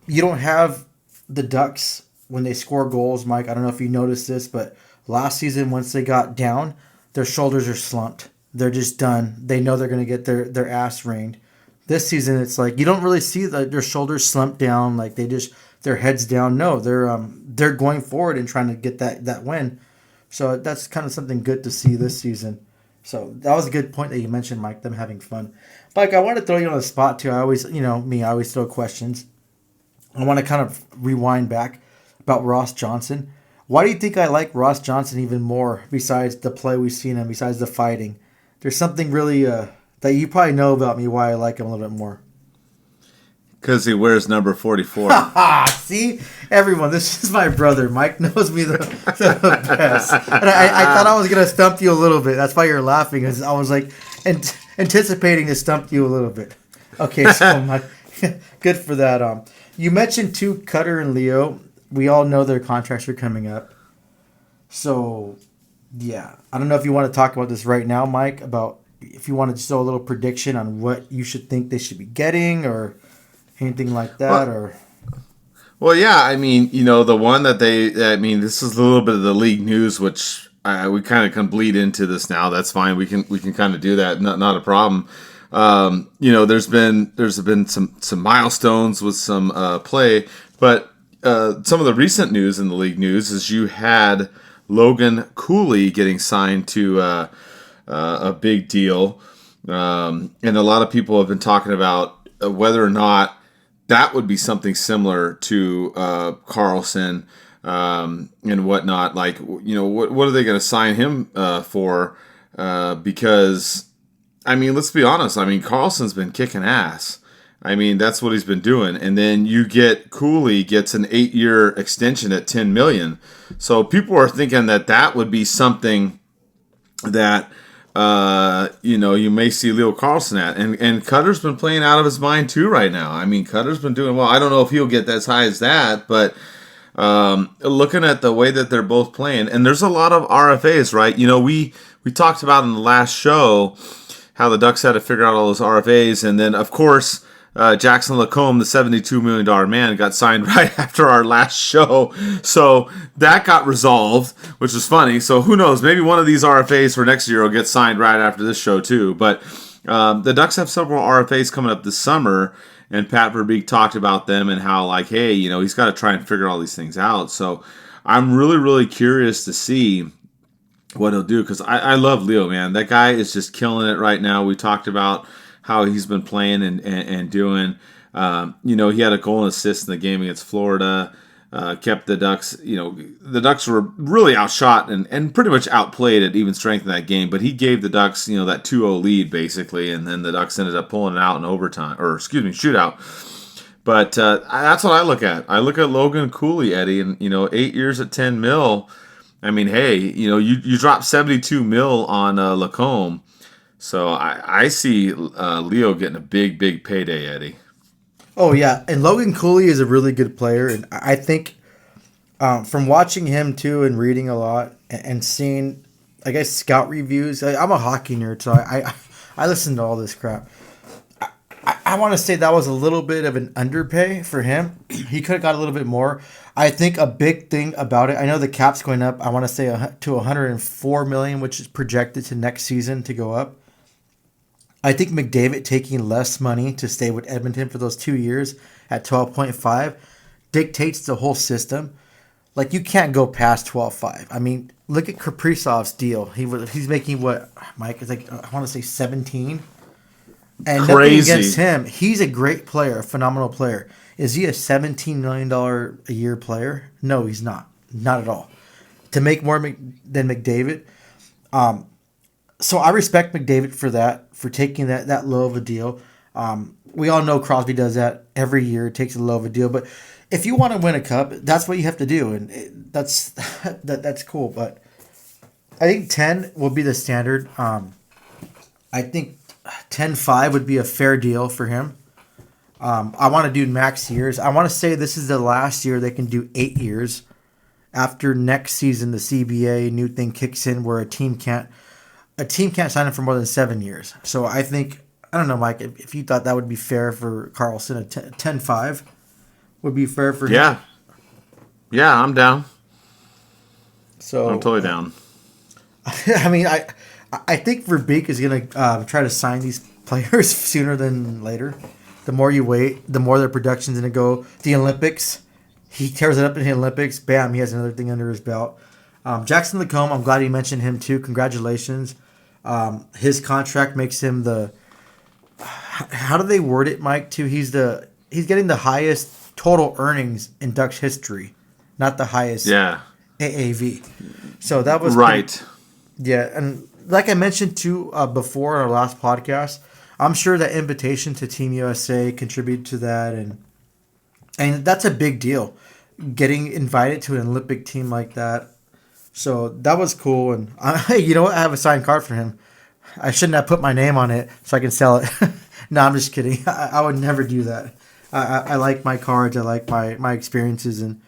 you don't have the Ducks when they score goals, Mike, I don't know if you noticed this, but last season, once they got down, their shoulders are slumped. They're just done. They know they're going to get their ass rained. This season, it's like you don't really see their shoulders slumped down, like their heads down. No, they're going forward and trying to get that win. So that's kind of something good to see this season. So that was a good point that you mentioned, Mike, them having fun. Mike, I want to throw you on the spot too. I always throw questions. I want to kind of rewind back about Ross Johnston. Why do you think I like Ross Johnston even more besides the play we've seen him, besides the fighting? There's something really that you probably know about me why I like him a little bit more. Because he wears number 44. See? Everyone, this is my brother. Mike knows me the best. And I thought I was going to stump you a little bit. That's why you're laughing. I was like anticipating to stump you a little bit. Okay, so Mike, good for that. You mentioned too, Cutter and Leo. We all know their contracts are coming up. So, yeah. I don't know if you want to talk about this right now, Mike, about if you want to just throw a little prediction on what you should think they should be getting or anything like that. Well, yeah. I mean, the one that this is a little bit of the league news, which we kind of can bleed into this now. That's fine. We can kind of do that. Not a problem. There's been some milestones with some play, but some of the recent news in the league news is you had Logan Cooley getting signed to a big deal, and a lot of people have been talking about whether or not that would be something similar to Carlson and whatnot. Like, what are they going to sign him for? Because, I mean, let's be honest. I mean, Carlson's been kicking ass. I mean, that's what he's been doing. And then you get Cooley gets an 8-year extension at $10 million. So people are thinking that would be something that you may see Leo Carlson at. And Cutter's been playing out of his mind too right now. I mean, Cutter's been doing well. I don't know if he'll get as high as that, but looking at the way that they're both playing, and there's a lot of RFAs, right? We talked about in the last show how the Ducks had to figure out all those RFAs, and then of course Jackson Lacombe, the $72 million man, got signed right after our last show. So that got resolved, which is funny. So who knows? Maybe one of these RFAs for next year will get signed right after this show too. But the Ducks have several RFAs coming up this summer, and Pat Verbeek talked about them and how, like, hey, he's got to try and figure all these things out. So I'm really, really curious to see what he'll do, because I love Leo, man. That guy is just killing it right now. We talked about how he's been playing and doing. He had a goal and assist in the game against Florida. Kept the Ducks, the Ducks were really outshot and pretty much outplayed at even strength in that game. But he gave the Ducks, that 2-0 lead basically, and then the Ducks ended up pulling it out in shootout. But that's what I look at. I look at Logan Cooley, Eddie, and 8 years at $10 million. I mean, hey, you dropped $72 million on Lacombe. So I see Leo getting a big, big payday, Eddie. Oh, yeah. And Logan Cooley is a really good player. And I think from watching him, too, and reading a lot and seeing, I guess, scout reviews. I'm a hockey nerd, so I listen to all this crap. I want to say that was a little bit of an underpay for him. He could have got a little bit more. I think a big thing about it, I know the cap's going up, I want to say to $104 million, which is projected to next season to go up. I think McDavid taking less money to stay with Edmonton for those 2 years at 12.5 dictates the whole system. Like, you can't go past 12.5. I mean, look at Kaprizov's deal. He's making what, Mike? It's like, I want to say 17. And crazy. Nothing against him. He's a great player, a phenomenal player. Is he a $17 million a year player? No, he's not. Not at all. To make more than McDavid. So I respect McDavid for that, for taking that low of a deal. We all know Crosby does that every year, takes a low of a deal. But if you want to win a cup, that's what you have to do, and that's cool. But I think 10 will be the standard. I think 10.5 would be a fair deal for him. I want to do max years. I want to say this is the last year they can do 8 years. After next season, the CBA new thing kicks in where a team can't sign him for more than 7 years. So I think, I don't know, Mike, if you thought that would be fair for Carlson, a 10.5 would be fair for him. Yeah, I'm down. So I'm totally down. I mean, I think Verbeek is going to try to sign these players sooner than later. The more you wait, the more their production's going to go. The Olympics, he tears it up in the Olympics. Bam, he has another thing under his belt. Jackson Lacombe, I'm glad you mentioned him too. Congratulations. His contract makes him the. How do they word it, Mike? Too, he's getting the highest total earnings in Ducks history, not the highest AAV. So that was right. Yeah, and like I mentioned too before in our last podcast, I'm sure that invitation to Team USA contributed to that, and that's a big deal, getting invited to an Olympic team like that. So that was cool, and you know what? I have a signed card for him. I shouldn't have put my name on it so I can sell it. No, I'm just kidding. I would never do that. I like my cards. I like my experiences, and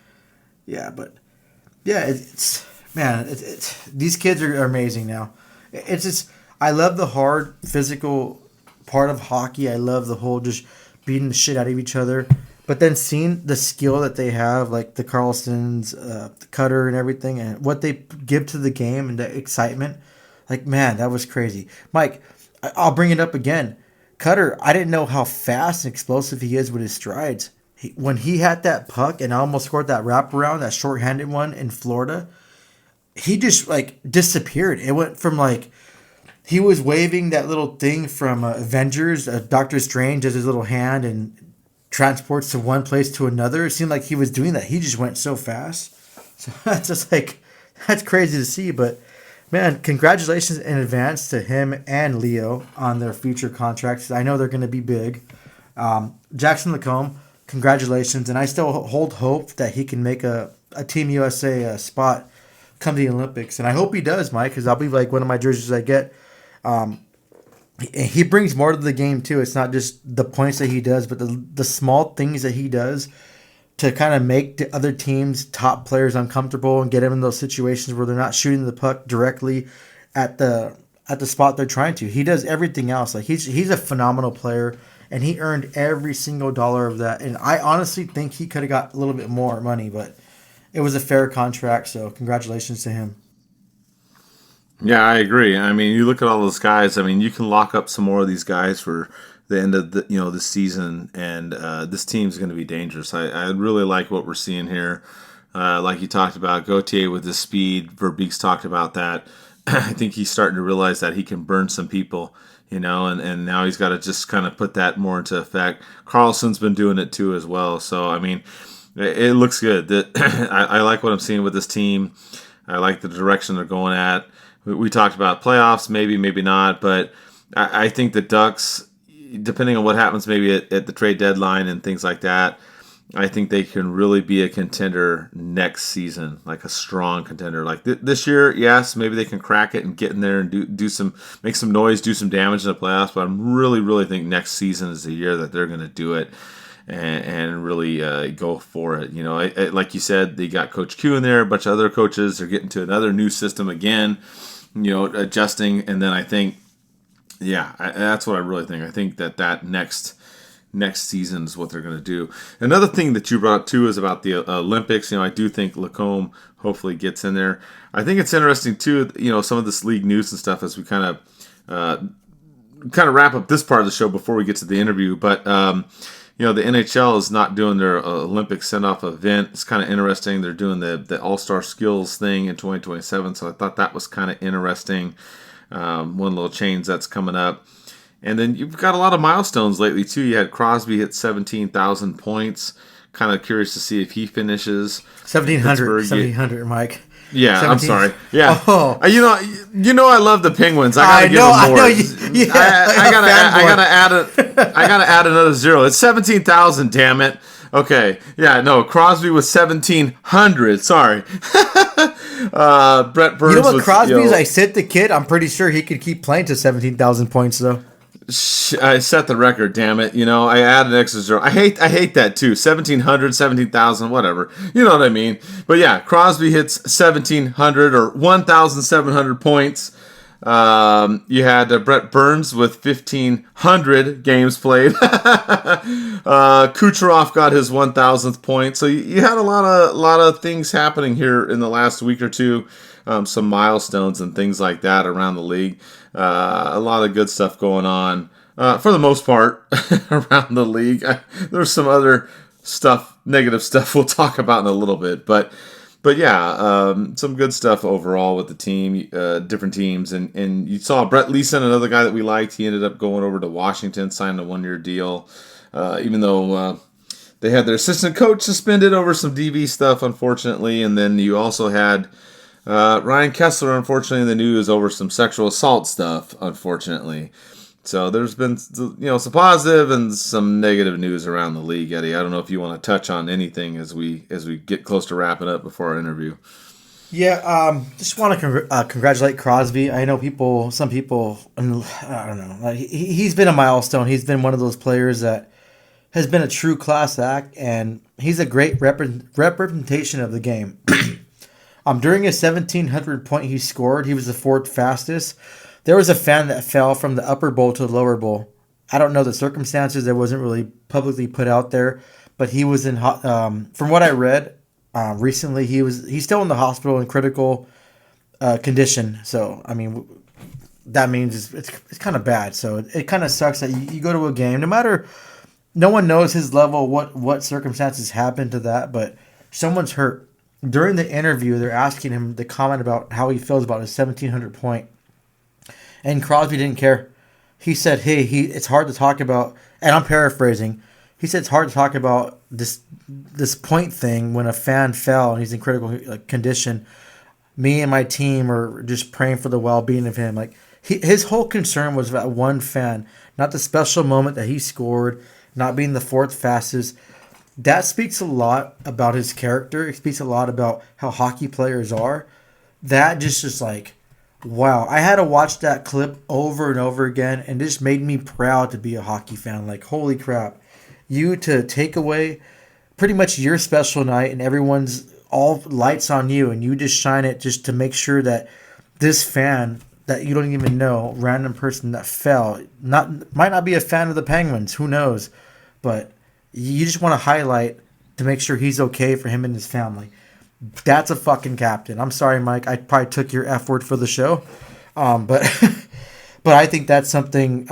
it's man, these kids are amazing now. It's just I love the hard physical part of hockey. I love the whole just beating the shit out of each other. But then seeing the skill that they have, like the Carlsons, the Cutter, and everything, and what they give to the game and the excitement, like man, that was crazy. Mike, I'll bring it up again. Cutter, I didn't know how fast and explosive he is with his strides. When he had that puck and almost scored that wraparound, that shorthanded one in Florida, he just like disappeared. It went from like he was waving that little thing from Avengers, Doctor Strange, as his little hand and transports to one place to another. It seemed like he was doing that. He just went so fast. So that's just like that's crazy to see. But man, congratulations in advance to him and Leo on their future contracts. I know they're going to be big. Jackson Lacombe, congratulations, and I still hold hope that he can make a Team USA spot come to the Olympics, and I hope he does, Mike, because I'll be like one of my jerseys I get. He brings more to the game too. It's not just the points that he does, but the small things that he does to kind of make the other teams' top players uncomfortable and get them in those situations where they're not shooting the puck directly at the spot they're trying to. He does everything else. Like he's a phenomenal player, and he earned every single dollar of that. And I honestly think he could have got a little bit more money, but it was a fair contract, so congratulations to him. Yeah, I agree. I mean, you look at all those guys. I mean, you can lock up some more of these guys for the end of the season, and this team's going to be dangerous. I really like what we're seeing here. Like you talked about, Gauthier with his speed. Verbeek's talked about that. I think he's starting to realize that he can burn some people, and now he's got to just kind of put that more into effect. Carlson's been doing it too as well. So, I mean, it looks good. I like what I'm seeing with this team. I like the direction they're going at. We talked about playoffs, maybe not, but I think the Ducks, depending on what happens maybe at the trade deadline and things like that, I think they can really be a contender next season, like a strong contender. Like this year, yes, maybe they can crack it and get in there and make some noise, do some damage in the playoffs, but I really think next season is the year that they're going to do it. And really go for it. Like you said, they got Coach Q in there. A bunch of other coaches are getting to another new system again, adjusting. And then I think, that's what I really think. I think that next season is what they're going to do. Another thing that you brought up, too, is about the Olympics. I do think Lacombe hopefully gets in there. I think it's interesting, too, some of this league news and stuff as we kind of wrap up this part of the show before we get to the interview. But the NHL is not doing their Olympic send-off event. It's kind of interesting. They're doing the All-Star Skills thing in 2027, so I thought that was kind of interesting. One little change that's coming up. And then you've got a lot of milestones lately, too. You had Crosby hit 17,000 points. Kind of curious to see if he finishes. 1,700, Mike. Yeah, 17. I'm sorry. Yeah, oh. I love the Penguins. I gotta give them more. I gotta add another zero. It's 17,000. Damn it. Okay. Yeah. No. Crosby was 1,700. Sorry. Brett Burns. You know what Crosby is? I said the kid. I'm pretty sure he could keep playing to 17,000 points though. I set the record, damn it. I add an extra zero. I hate that too. 1,700, 17,000, whatever. You know what I mean? But yeah, Crosby hits 1,700 or 1,700 points. You had Brett Burns with 1,500 games played. Kucherov got his 1,000th point. So you had a lot of things happening here in the last week or two. Some milestones and things like that around the league. A lot of good stuff going on. For the most part, around the league. There's some other stuff, negative stuff we'll talk about in a little bit. But yeah, some good stuff overall with the team, different teams. And you saw Brett Leeson, another guy that we liked. He ended up going over to Washington, signed a 1-year deal. Even though they had their assistant coach suspended over some DB stuff, unfortunately. And then you also had Ryan Kessler, unfortunately, in the news over some sexual assault stuff, unfortunately. So there's been, some positive and some negative news around the league, Eddie. I don't know if you want to touch on anything as we get close to wrapping up before our interview. Yeah, just want to congratulate Crosby. I know some people, I don't know, he's been a milestone. He's been one of those players that has been a true class act, and he's a great representation of the game. During his 1,700 point he scored, he was the fourth fastest. There was a fan that fell from the upper bowl to the lower bowl. I don't know the circumstances. It wasn't really publicly put out there, but he was in. From what I read recently, he's still in the hospital in critical condition. So I mean, that means it's kind of bad. So it kind of sucks that you go to a game, no one knows his level, what circumstances happened to that, but someone's hurt. During the interview, they're asking him to comment about how he feels about his 1,700 point. And Crosby didn't care. He said, hey, it's hard to talk about, and I'm paraphrasing. He said it's hard to talk about this point thing when a fan fell and he's in critical condition. Me and my team are just praying for the well-being of him. His whole concern was about one fan, not the special moment that he scored, not being the fourth fastest. That speaks a lot about his character. It speaks a lot about how hockey players are. That just is wow, I had to watch that clip over and over again, and it just made me proud to be a hockey fan. Holy crap. You to take away pretty much your special night and everyone's all lights on you, and you just shine it just to make sure that this fan that you don't even know, random person that fell, might not be a fan of the Penguins, who knows, but you just want to highlight to make sure he's okay for him and his family. That's a fucking captain. I'm sorry, Mike. I probably took your F word for the show, but but I think that's something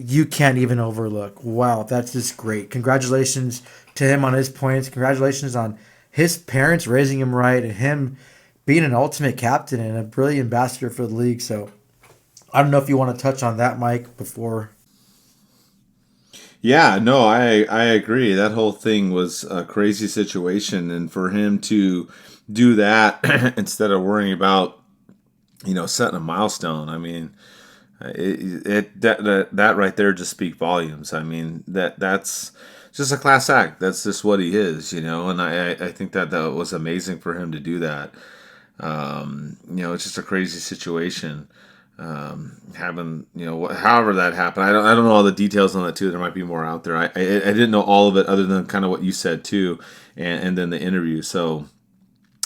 you can't even overlook. Wow, that's just great. Congratulations to him on his points. Congratulations on his parents raising him right and him being an ultimate captain and a brilliant ambassador for the league. So I don't know if you want to touch on that, Mike, before. Yeah, no, I agree. That whole thing was a crazy situation, and for him to do that instead of worrying about, setting a milestone. I mean, that right there just speak volumes. I mean, that's just a class act. That's just what he is, And I think that was amazing for him to do that. It's just a crazy situation. Having however that happened, I don't know all the details on that too. There might be more out there. I didn't know all of it other than kind of what you said too, and then the interview. So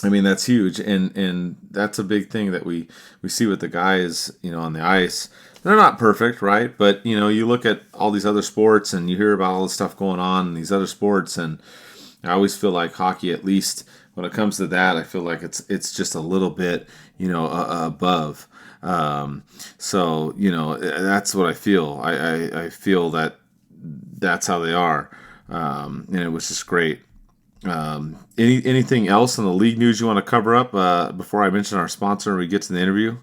I mean, that's huge, and that's a big thing that we see with the guys on the ice. They're not perfect, right? But you look at all these other sports and you hear about all the stuff going on in these other sports, and I always feel like hockey, at least when it comes to that, I feel like it's just a little bit above. So that's what I feel. I feel that's how they are, and it was just great. Anything else in the league news you want to cover up before I mention our sponsor and we get to the interview?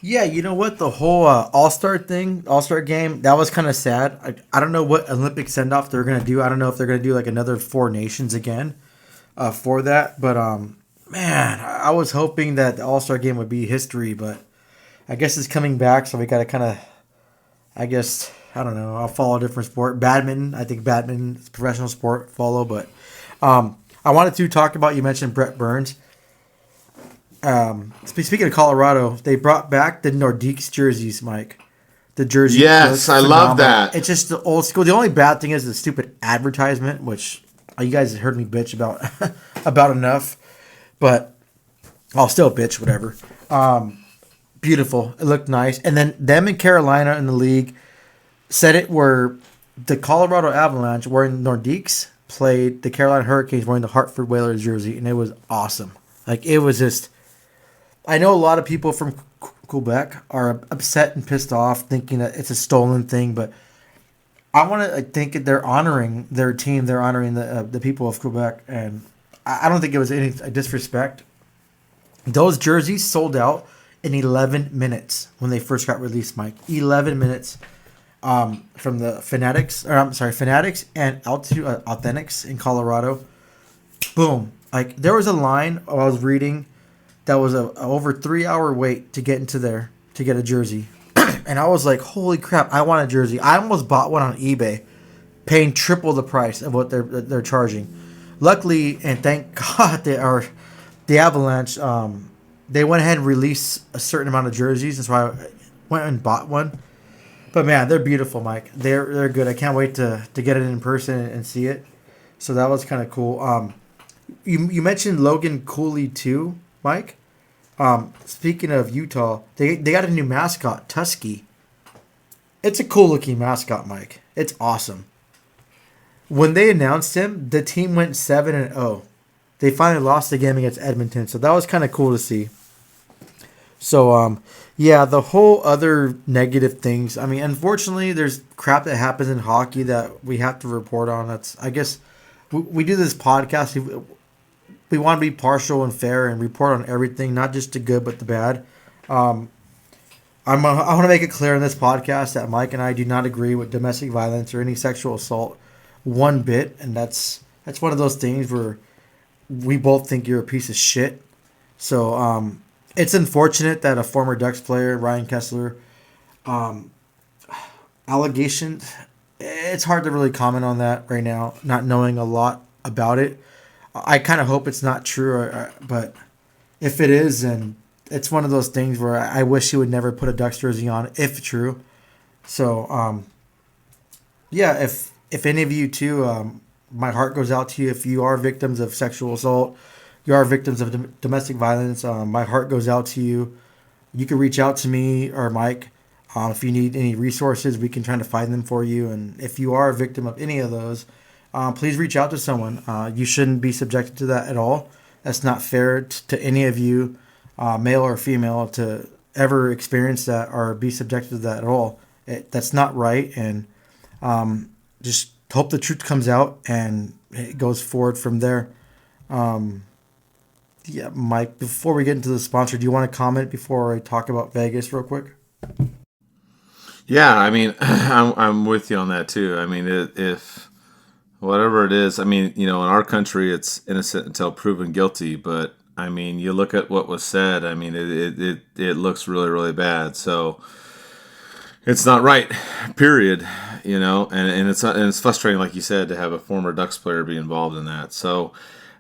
Yeah, you know what? The whole All-Star game, that was kind of sad. I don't know what Olympic send-off they're going to do. I don't know if they're going to do another 4 nations again for that. But, man, I was hoping that the All-Star game would be history, but I guess it's coming back, so we got to kind of, I don't know, I'll follow a different sport. Badminton, I think badminton is a professional sport, but I wanted to talk about, you mentioned Brett Burns. Speaking of Colorado, they brought back the Nordiques jerseys, Mike. The jersey. Yes, I love that. It's just the old school. The only bad thing is the stupid advertisement, which you guys have heard me bitch about about enough, but I'll still bitch, whatever. beautiful. It looked nice. And then them in Carolina in the league said it where the Colorado Avalanche wearing Nordiques played the Carolina Hurricanes wearing the Hartford Whalers jersey, and it was awesome. Like, it was just... I know a lot of people from Quebec are upset and pissed off thinking that it's a stolen thing, but I want to think they're honoring their team. They're honoring the people of Quebec, and I don't think it was any disrespect. Those jerseys sold out in 11 minutes when they first got released, Mike. 11 minutes from the Fanatics and Altitude Authentics in Colorado. Boom. Like, there was a line I was reading that was a over 3-hour wait to get into there to get a jersey. And I was like, holy crap, I want a jersey. I almost bought one on eBay, paying triple the price of what they're charging. Luckily, and thank God, the Avalanche, they went ahead and released a certain amount of jerseys, and so I went and bought one. But man, they're beautiful, Mike. They're good. I can't wait to get it in person and see it. So that was kind of cool. You mentioned Logan Cooley too, Mike. Speaking of Utah, they got a new mascot, Tusky. It's a cool looking mascot, Mike. It's awesome. When they announced him, the team went 7-0. They finally lost the game against Edmonton, so that was kind of cool to see. So, yeah, the whole other negative things. I mean, unfortunately, there's crap that happens in hockey that we have to report on. That's, I guess, we do this podcast. We want to be partial and fair and report on everything, not just the good but the bad. I want to make it clear in this podcast that Mike and I do not agree with domestic violence or any sexual assault one bit, and that's one of those things where we both think you're a piece of shit. So it's unfortunate that a former Ducks player, Ryan Kessler, allegations. It's hard to really comment on that right now, not knowing a lot about it. I kind of hope it's not true, but if it is, then it's one of those things where I wish he would never put a Ducks jersey on, if true. So, yeah, if any of you too, my heart goes out to you. If you are victims of sexual assault, you are victims of domestic violence, my heart goes out to you. You can reach out to me or Mike. If you need any resources, we can try to find them for you. And if you are a victim of any of those, please reach out to someone. You shouldn't be subjected to that at all. That's not fair to any of you, male or female, to ever experience that or be subjected to that at all. That's not right. And just hope the truth comes out and it goes forward from there. Yeah, Mike, before we get into the sponsor, do you want to comment before I talk about Vegas real quick? Yeah, I mean, I'm with you on that too. I mean, if whatever it is, I mean, in our country, it's innocent until proven guilty. But I mean, you look at what was said. I mean, it looks really, really bad. So it's not right. Period. And it's frustrating, like you said, to have a former Ducks player be involved in that. So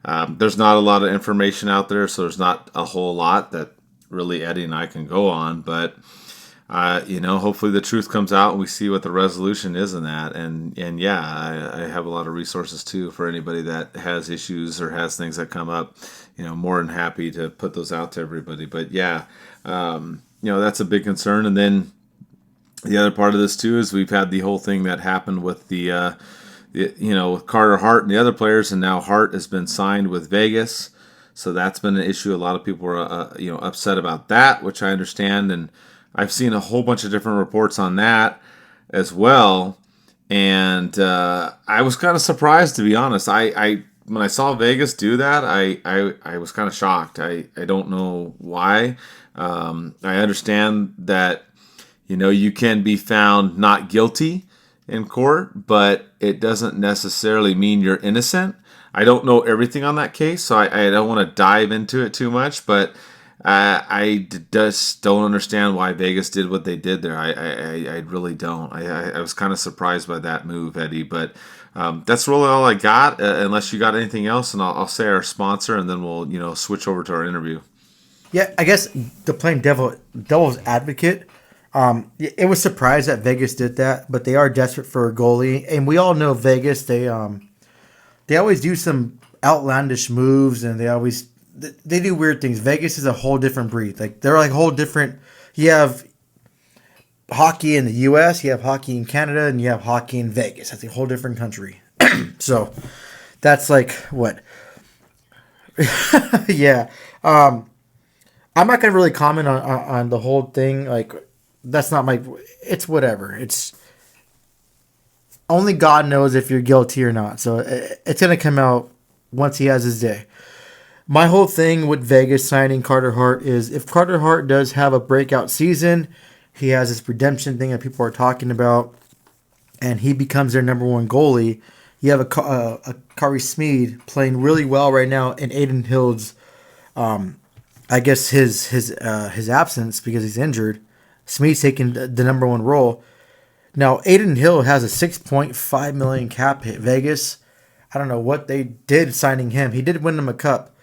there's not a lot of information out there. So there's not a whole lot that really Eddie and I can go on, but. Hopefully the truth comes out and we see what the resolution is in that. And yeah, I have a lot of resources too for anybody that has issues or has things that come up, more than happy to put those out to everybody. But yeah, that's a big concern. And then the other part of this too is we've had the whole thing that happened with with Carter Hart and the other players, and now Hart has been signed with Vegas. So that's been an issue. A lot of people are, upset about that, which I understand. And I've seen a whole bunch of different reports on that as well, and I was kind of surprised, to be honest. I when I saw Vegas do that, I was kind of shocked. I don't know why. I understand that you can be found not guilty in court, but it doesn't necessarily mean you're innocent. I don't know everything on that case, so I don't want to dive into it too much, but. I just don't understand why Vegas did what they did there. I really don't. I was kind of surprised by that move, Eddie. But that's really all I got, unless you got anything else. And I'll say our sponsor, and then we'll switch over to our interview. Yeah, I guess the plain devil's advocate. It was surprised that Vegas did that, but they are desperate for a goalie, and we all know Vegas. They always do some outlandish moves, and they do weird things. Vegas is a whole different breed. Like they're like whole different. You have hockey in the U.S., you have hockey in Canada, and you have hockey in Vegas. That's a whole different country. So that's like what? Yeah. I'm not gonna really comment on the whole thing. Like that's not my. It's whatever. It's only God knows if you're guilty or not. So it's gonna come out once he has his day. My whole thing with Vegas signing Carter Hart is if Carter Hart does have a breakout season, he has this redemption thing that people are talking about, and he becomes their number one goalie. You have a Kari Smeed playing really well right now in Aiden Hill's, I guess his absence because he's injured. Smeed's taking the number one role. Now Aiden Hill has a $6.5 million cap hit. Vegas, I don't know what they did signing him. He did win them a cup.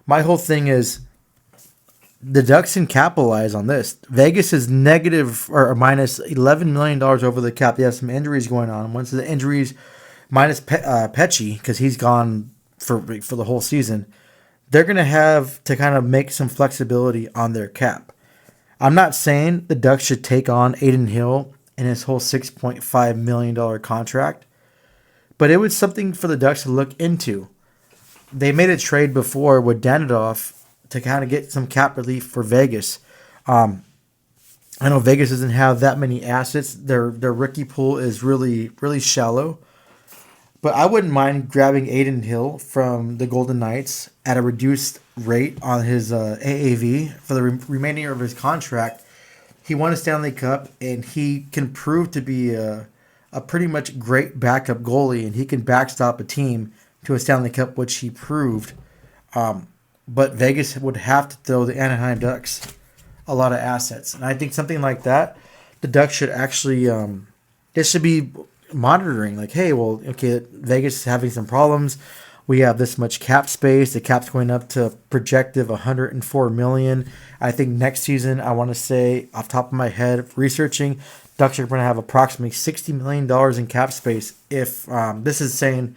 My whole thing is the Ducks can capitalize on this. Vegas is negative or minus $11 million over the cap. They have some injuries going on. Once the injuries, minus Pecci, because he's gone for the whole season, they're going to have to kind of make some flexibility on their cap. I'm not saying the Ducks should take on Aiden Hill and his whole $6.5 million contract, but it was something for the Ducks to look into. They made a trade before with Danidov to kind of get some cap relief for Vegas. I know Vegas doesn't have that many assets. Their rookie pool is really, really shallow. But I wouldn't mind grabbing Aiden Hill from the Golden Knights at a reduced rate on his AAV for the remainder of his contract. He won a Stanley Cup, and he can prove to be a pretty much great backup goalie, and he can backstop a team to a Stanley Cup, which he proved. But Vegas would have to throw the Anaheim Ducks a lot of assets. And I think something like that, the Ducks should actually, it should be monitoring. Like, hey, well, okay, Vegas is having some problems. We have this much cap space. The cap's going up to projective $104 million. I think next season, I want to say, off the top of my head, researching, Ducks are going to have approximately $60 million in cap space. If this is saying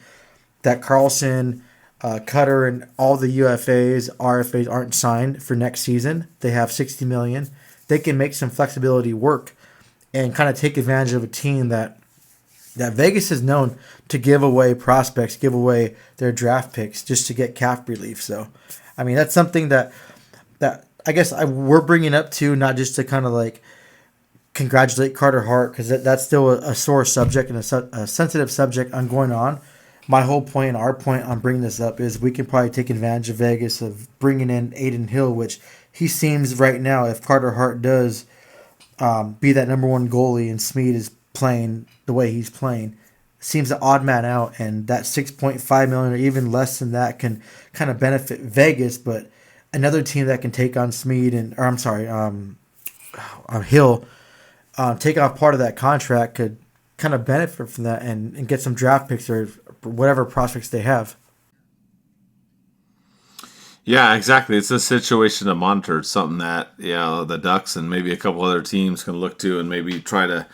that Carlson, Cutter, and all the UFAs, RFAs aren't signed for next season, they have $60 million. They can make some flexibility work and kind of take advantage of a team that Vegas is known to give away prospects, give away their draft picks just to get cap relief. So, I mean, that's something that I guess we're bringing up too, not just to kind of like congratulate Carter Hart, because that's still a sore subject and a sensitive subject on going on. My whole point, our point on bringing this up is we can probably take advantage of Vegas of bringing in Aiden Hill, which he seems right now, if Carter Hart does be that number one goalie and Smeed is playing the way he's playing, seems the odd man out, and that $6.5 million or even less than that can kind of benefit Vegas. But another team that can take on Smeed Hill, take off part of that contract could kind of benefit from that and get some draft picks or whatever prospects they have. Yeah, exactly. It's a situation to monitor. It's something that the Ducks and maybe a couple other teams can look to and maybe try to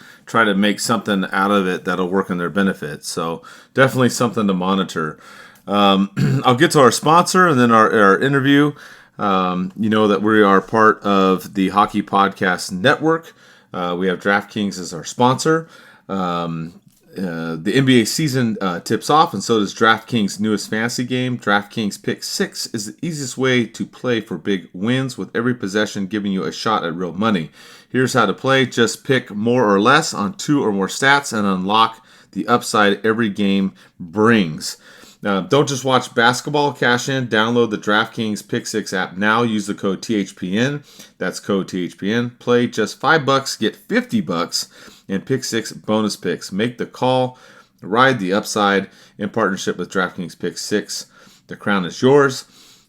make something out of it that'll work in their benefit. So definitely something to monitor. I'll get to our sponsor and then our interview. You know that we are part of the Hockey Podcast Network. We have DraftKings as our sponsor. The NBA season tips off, and so does DraftKings' newest fantasy game. DraftKings Pick 6 is the easiest way to play for big wins, with every possession giving you a shot at real money. Here's how to play. Just pick more or less on 2 or more stats and unlock the upside every game brings. Don't just watch basketball, cash in. Download the DraftKings Pick 6 app now. Use the code THPN. That's code THPN. Play just $5, get $50 and Pick 6 bonus picks. Make the call. Ride the upside in partnership with DraftKings Pick 6. The crown is yours.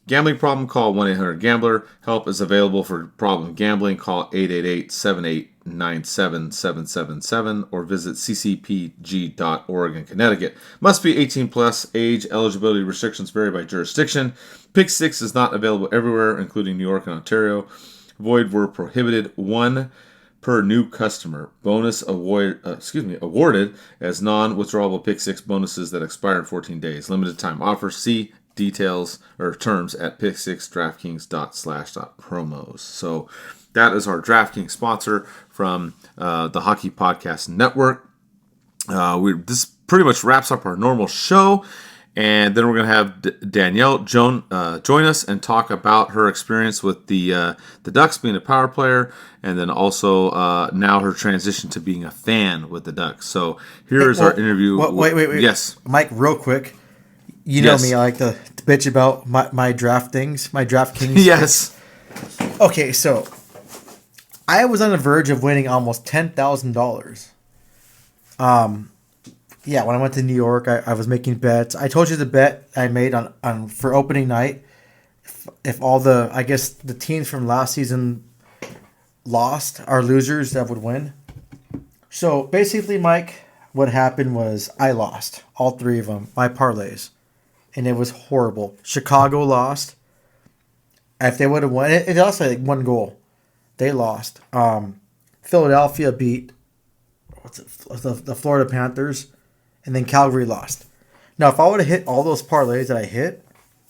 Gambling problem? Call 1-800-GAMBLER. Help is available for problem gambling. Call 888-7897-777 or visit ccpg.org in Connecticut. Must be 18 plus. Age, eligibility restrictions vary by jurisdiction. Pick 6 is not available everywhere, including New York and Ontario. Void where prohibited. 1 per new customer. Bonus awarded as non-withdrawable Pick 6 bonuses that expire in 14 days. Limited time offer. See details or terms at pick6draftkings.slash.promos. So that is our DraftKings sponsor from the Hockey Podcast Network. This pretty much wraps up our normal show. And then we're going to have Danielle join us and talk about her experience with the Ducks being a power player, and then also now her transition to being a fan with the Ducks. So here's our interview. Wait. Yes. Mike, real quick. You know me, I like to bitch about my draft things, my DraftKings. Yes. Okay, so I was on the verge of winning almost $10,000. Yeah, when I went to New York, I was making bets. I told you the bet I made on for opening night. If all the teams from last season lost, our losers that would win. So basically, Mike, what happened was I lost all three of them, my parlays, and it was horrible. Chicago lost. If they would have won, it also like one goal. They lost. Philadelphia beat the Florida Panthers. And then Calgary lost. Now, if I would have hit all those parlays that I hit,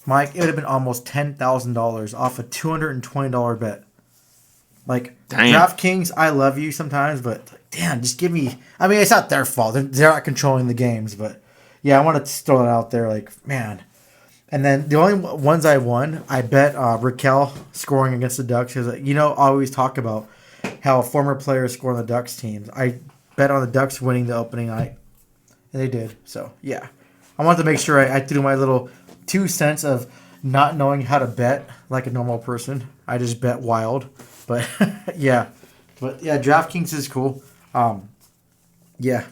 Mike, it would have been almost $10,000 off a $220 bet. Like, damn. DraftKings, I love you sometimes, but damn, just give me. I mean, it's not their fault. They're not controlling the games, but yeah, I want to throw it out there. Like, man. And then the only ones I won, I bet Raquel scoring against the Ducks. Because, I always talk about how a former player scored on the Ducks teams. I bet on the Ducks winning the opening night. And they did. So, yeah. I wanted to make sure I threw my little 2 cents of not knowing how to bet like a normal person. I just bet wild. But, yeah. But, yeah, DraftKings is cool. Yeah.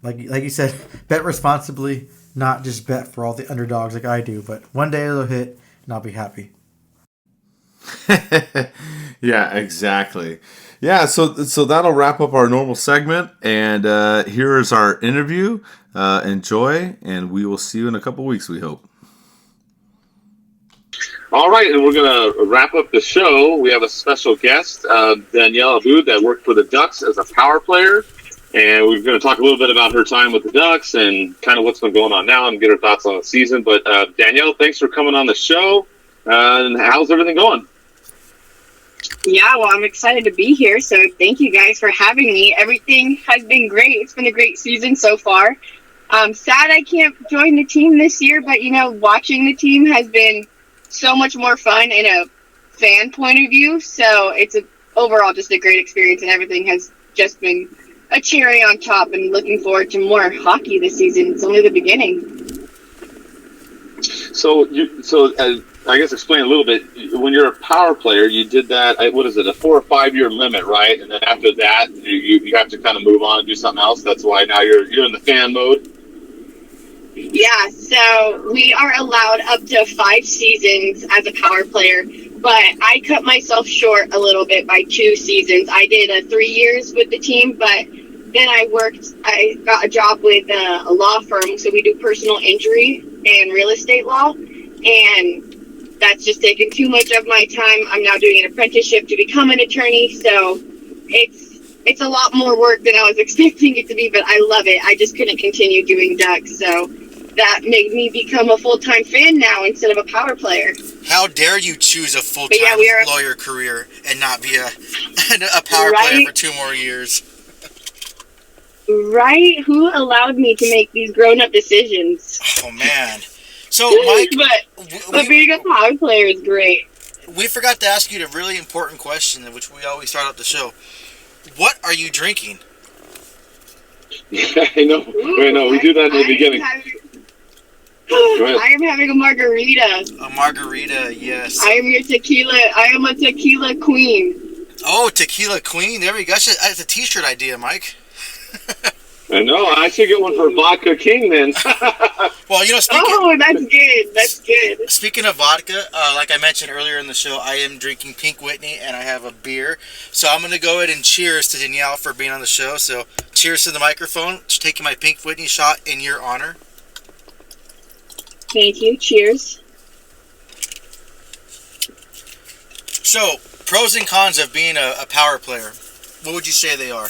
Like you said, bet responsibly, not just bet for all the underdogs like I do. But one day it'll hit, and I'll be happy. Yeah, exactly. Yeah, so that'll wrap up our normal segment, and here is our interview. Enjoy, and we will see you in a couple weeks, we hope. All right, and we're going to wrap up the show. We have a special guest, Danielle Abboud, that worked for the Ducks as a power player, and we're going to talk a little bit about her time with the Ducks and kind of what's been going on now and get her thoughts on the season. But Danielle, thanks for coming on the show, and how's everything going? Yeah, well, I'm excited to be here, so thank you guys for having me. Everything has been great. It's been a great season so far. Sad I can't join the team this year, but, watching the team has been so much more fun in a fan point of view, so it's overall just a great experience, and everything has just been a cherry on top, and looking forward to more hockey this season. It's only the beginning. So I guess explain a little bit. When you're a power player, you did that. What is it? A 4 or 5 year limit, right? And then after that, you have to kind of move on and do something else. That's why now you're in the fan mode. Yeah. So we are allowed up to 5 seasons as a power player, but I cut myself short a little bit by 2 seasons. I did 3 years with the team, but then I got a job with a law firm. So we do personal injury and real estate law, and that's just taken too much of my time. I'm now doing an apprenticeship to become an attorney, so it's a lot more work than I was expecting it to be, but I love it. I just couldn't continue doing Ducks, so that made me become a full-time fan now instead of a power player. How dare you choose a full-time lawyer career and not be a power player for 2 more years? Right? Who allowed me to make these grown-up decisions? Oh, man. So, Mike, but being a power player is great. We forgot to ask you a really important question, which we always start out the show. What are you drinking? I know. We do that in the beginning. I am having a margarita. A margarita, yes. I am your tequila. I am a tequila queen. Oh, tequila queen. There we go. That's a T-shirt idea, Mike. I know. I should get one for Vodka King then. Well, that's good. That's good. Speaking of vodka, like I mentioned earlier in the show, I am drinking Pink Whitney, and I have a beer. So I'm going to go ahead and cheers to Danielle for being on the show. So cheers to the microphone. Just taking my Pink Whitney shot in your honor. Thank you. Cheers. So, pros and cons of being a power player. What would you say they are?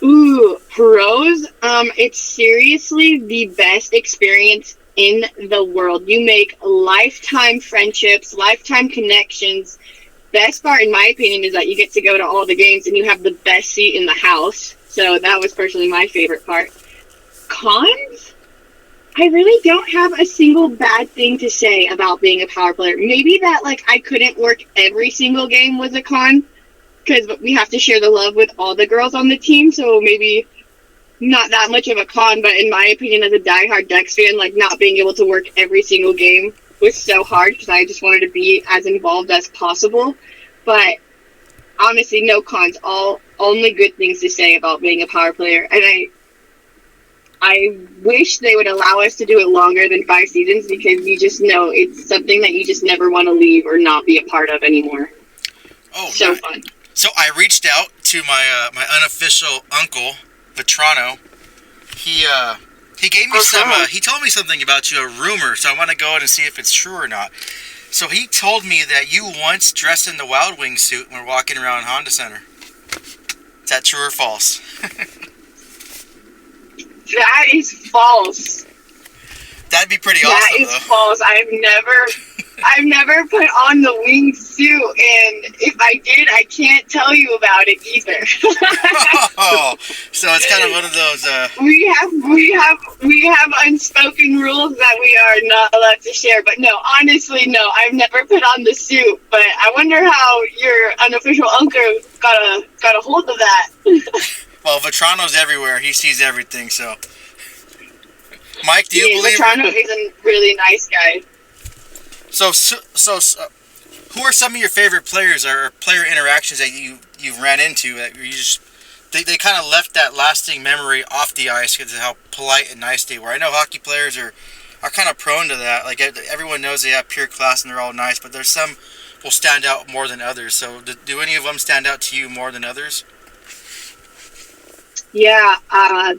Ooh, pros. It's seriously the best experience in the world. You make lifetime friendships, lifetime connections. Best part, in my opinion, is that you get to go to all the games and you have the best seat in the house. So that was personally my favorite part. Cons? I really don't have a single bad thing to say about being a power player. Maybe that, like, I couldn't work every single game was a con, because we have to share the love with all the girls on the team, so maybe not that much of a con, but in my opinion, as a diehard Ducks fan, like, not being able to work every single game was so hard, because I just wanted to be as involved as possible. But honestly, no cons, only good things to say about being a power player, and I wish they would allow us to do it longer than 5 seasons, because you just know it's something that you just never want to leave or not be a part of anymore. Oh, so nice. fun. So I reached out to my my unofficial uncle, Vetrano. He gave me some. He told me something about you, a rumor. So I want to go in and see if it's true or not. So he told me that you once dressed in the Wild Wings suit when we're walking around Honda Center. Is that true or false? That is false. That'd be pretty awesome, That is false. I've never put on the wingsuit, and if I did, I can't tell you about it either. Oh, so it's kind of one of those. We have unspoken rules that we are not allowed to share. But no, honestly, no, I've never put on the suit. But I wonder how your unofficial uncle got a hold of that. Well, Vetrano's everywhere. He sees everything. So, Mike, do you believe? Vetrano is a really nice guy. So, who are some of your favorite players or player interactions that you've ran into that you just they kind of left that lasting memory off the ice because of how polite and nice they were? I know hockey players are kind of prone to that. Like, everyone knows they have pure class and they're all nice, but there's some will stand out more than others. So, do any of them stand out to you more than others? Yeah,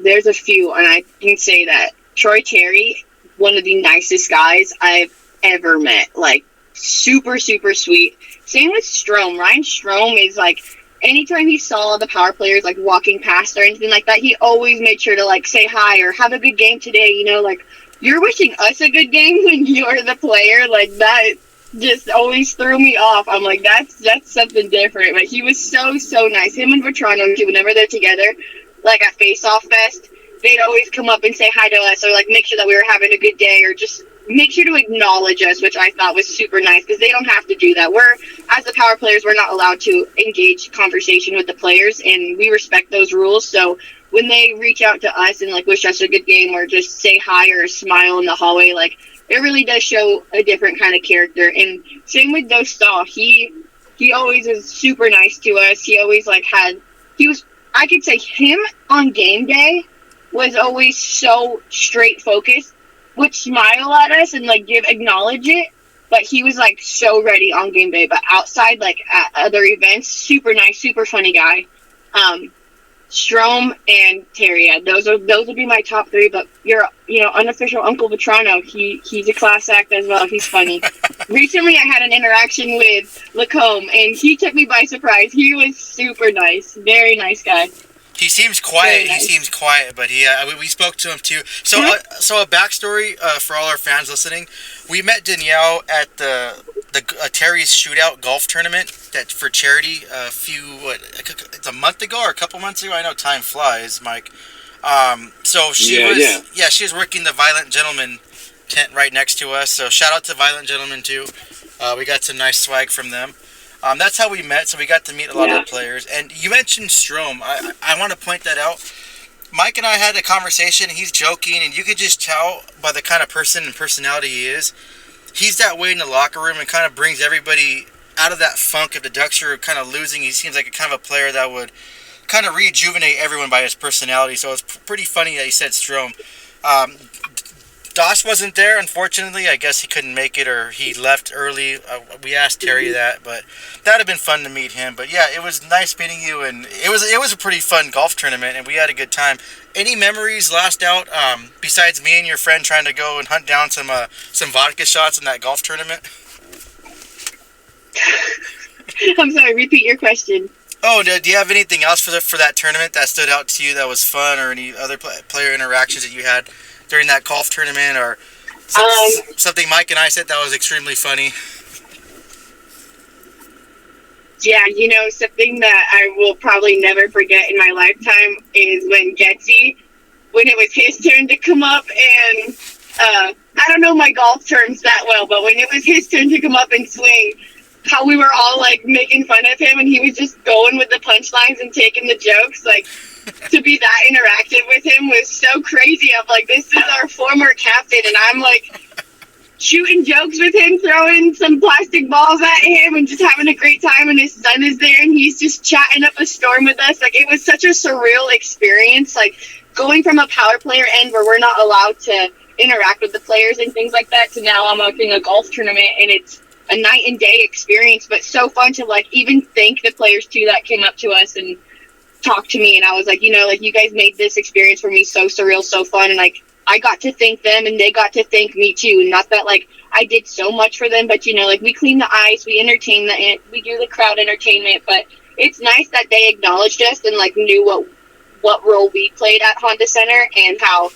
there's a few, and I can say that Troy Terry, one of the nicest guys I've ever met. Like, super, super sweet. Same with Strome. Ryan Strome is, like, anytime he saw the power players, like, walking past or anything like that, he always made sure to, like, say hi or have a good game today, you know, like, you're wishing us a good game when you're the player. Like, that just always threw me off. I'm like, that's something different. But he was so, so nice. Him and Vetrano, whenever they're together, like at Face Off Fest, they'd always come up and say hi to us or like make sure that we were having a good day or just make sure to acknowledge us, which I thought was super nice because they don't have to do that. As the power players, we're not allowed to engage conversation with the players, and we respect those rules. So when they reach out to us and like wish us a good game or just say hi or smile in the hallway, like it really does show a different kind of character. And same with Dostal. He always is super nice to us. He always I could say him on game day was always so straight focused, would smile at us and like acknowledge it, but he was like so ready on game day. But outside, like at other events, super nice, super funny guy. Strome and Terry, yeah, those would be my top 3. But your unofficial Uncle Vetrano, he's a class act as well. He's funny. Recently, I had an interaction with Lacombe, and he took me by surprise. He was super nice, very nice guy. He seems quiet. Nice. He seems quiet, but we spoke to him too. So, so a backstory for all our fans listening: we met Danielle at the Terry's Shootout golf tournament for charity. It's a month ago or a couple months ago. I know time flies, Mike. So she was working the Violent Gentleman tent right next to us. So shout out to Violent Gentleman too. We got some nice swag from them. That's how we met, so we got to meet a lot of the players. And you mentioned Strome. I want to point that out. Mike and I had a conversation. He's joking, and you could just tell by the kind of person and personality he is. He's that way in the locker room and kind of brings everybody out of that funk of the Ducks are kind of losing. He seems like a kind of a player that would kind of rejuvenate everyone by his personality. So it's pretty funny that he said Strome. Doss wasn't there, unfortunately. I guess he couldn't make it or he left early. We asked Terry that, but that would have been fun to meet him. But yeah, it was nice meeting you, and it was a pretty fun golf tournament, and we had a good time. Any memories last out besides me and your friend trying to go and hunt down some vodka shots in that golf tournament? I'm sorry, repeat your question. Oh, do you have anything else for that tournament that stood out to you that was fun, or any other player interactions that you had during that golf tournament, or Something Mike and I said that was extremely funny. Yeah, something that I will probably never forget in my lifetime is when it was his turn to come up and, I don't know my golf terms that well, but when it was his turn to come up and swing, how we were all, like, making fun of him, and he was just going with the punchlines and taking the jokes, like, to be that interactive with him was so crazy. I'm like, this is our former captain, and I'm, like, shooting jokes with him, throwing some plastic balls at him, and just having a great time, and his son is there, and he's just chatting up a storm with us. Like, it was such a surreal experience, like, going from a power player end where we're not allowed to interact with the players and things like that to now I'm watching a golf tournament, and it's a night and day experience, but so fun to, like, even thank the players, too, that came up to us and talked to me, and I was like, like, you guys made this experience for me so surreal, so fun, and, like, I got to thank them, and they got to thank me, too, and not that, like, I did so much for them, but, like, we clean the ice, we entertain we do the crowd entertainment, but it's nice that they acknowledged us and, like, knew what role we played at Honda Center and how,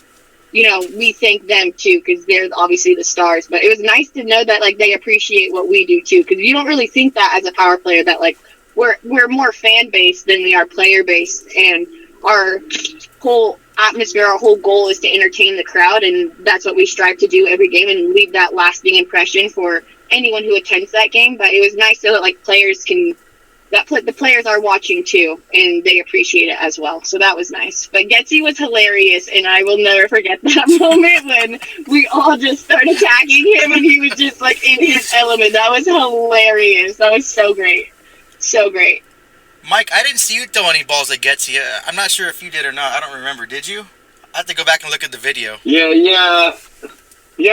we thank them, too, because they're obviously the stars, but it was nice to know that, like, they appreciate what we do, too, because you don't really think that as a power player, that, like, we're more fan-based than we are player-based, and our whole atmosphere, our whole goal is to entertain the crowd, and that's what we strive to do every game and leave that lasting impression for anyone who attends that game. But it was nice so that, like, the players are watching too, and they appreciate it as well. So that was nice. But Getsy was hilarious, and I will never forget that moment when we all just started attacking him, and he was just, like, in his element. That was hilarious. That was so great. So great. Mike, I didn't see you throw any balls at Getsy. I'm not sure if you did or not. I don't remember. Did you? I have to go back and look at the video. Yeah,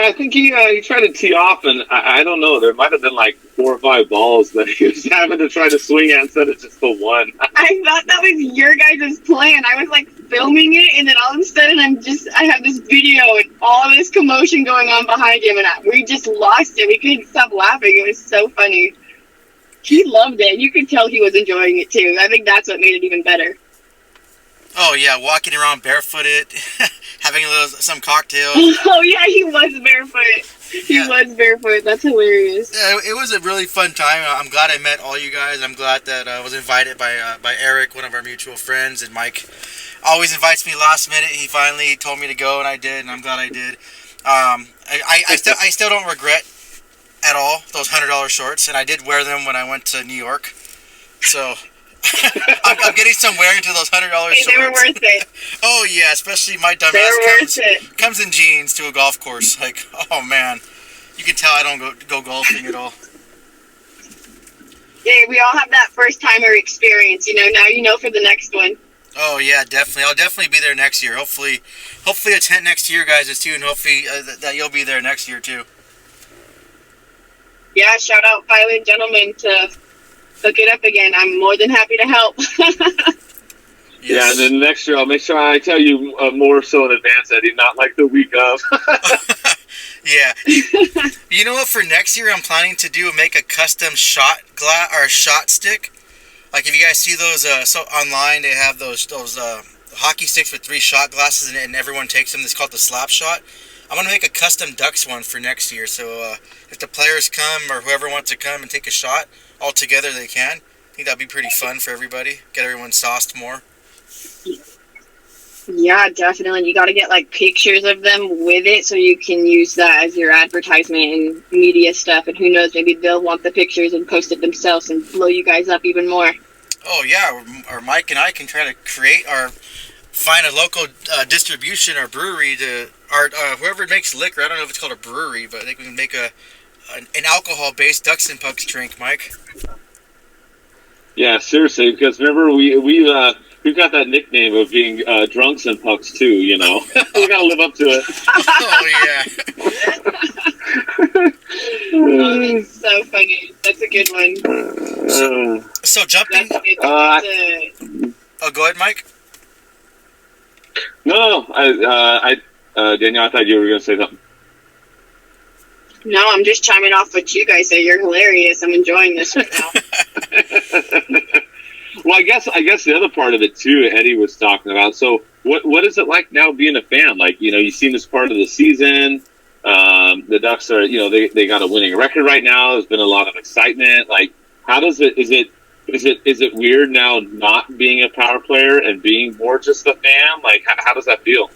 I think he tried to tee off, and I don't know. There might have been like 4 or 5 balls that he was having to try to swing at instead of just the one. I thought that was your guys' plan. I was, like, filming it, and then all of a sudden I have this video and all this commotion going on behind him, and we just lost it. We couldn't stop laughing. It was so funny. He loved it. You could tell he was enjoying it, too. I think that's what made it even better. Oh, yeah, walking around barefooted, having some cocktails. Oh, yeah, he was barefoot. He was barefoot. That's hilarious. Yeah, it was a really fun time. I'm glad I met all you guys. I'm glad that I was invited by Eric, one of our mutual friends, and Mike always invites me last minute. He finally told me to go, and I did, and I'm glad I did. I still don't regret at all those $100 shorts, and I did wear them when I went to New York. So I'm getting some wear into those $100 shorts. They were worth it. Oh yeah, especially my dumbass comes in jeans to a golf course. Like, oh man, you can tell I don't go golfing at all. Yeah, we all have that first timer experience. Now you know for the next one. Oh yeah, definitely. I'll definitely be there next year. Hopefully attend next year, guys, is too, and hopefully that you'll be there next year too. Yeah, shout out Violent Gentlemen to hook it up again. I'm more than happy to help. Yes. Yeah, and then next year I'll make sure I tell you more so in advance, Eddie, not like the week of. Yeah. You know what? For next year, I'm planning to make a custom shot glass or shot stick. Like if you guys see those, so online they have those hockey sticks with 3 shot glasses, and everyone takes them. It's called the slap shot. I'm going to make a custom Ducks one for next year, so if the players come or whoever wants to come and take a shot all together, they can. I think that'd be pretty fun for everybody. Get everyone sauced more. Yeah, definitely. You got to get, like, pictures of them with it so you can use that as your advertisement and media stuff, and who knows, maybe they'll want the pictures and post it themselves and blow you guys up even more. Oh, yeah, or Mike and I can try to find a local distribution or brewery to, or whoever makes liquor. I don't know if it's called a brewery, but I think we can make an alcohol-based DucksNPucks drink, Mike. Yeah, seriously, because remember we've got that nickname of being drunks and pucks too. We gotta live up to it. Oh yeah. Oh, that's so funny. That's a good one. So jumping. Go ahead, Mike. No, Danielle, I thought you were going to say something. No, I'm just chiming off what you guys say. You're hilarious. I'm enjoying this right now. Well, I guess the other part of it too, Eddie was talking about. So, what is it like now being a fan? Like, you've seen this part of the season. The Ducks are, they got a winning record right now. There's been a lot of excitement. Like, how does is it weird now not being a power player and being more just a fan? Like, how does that feel?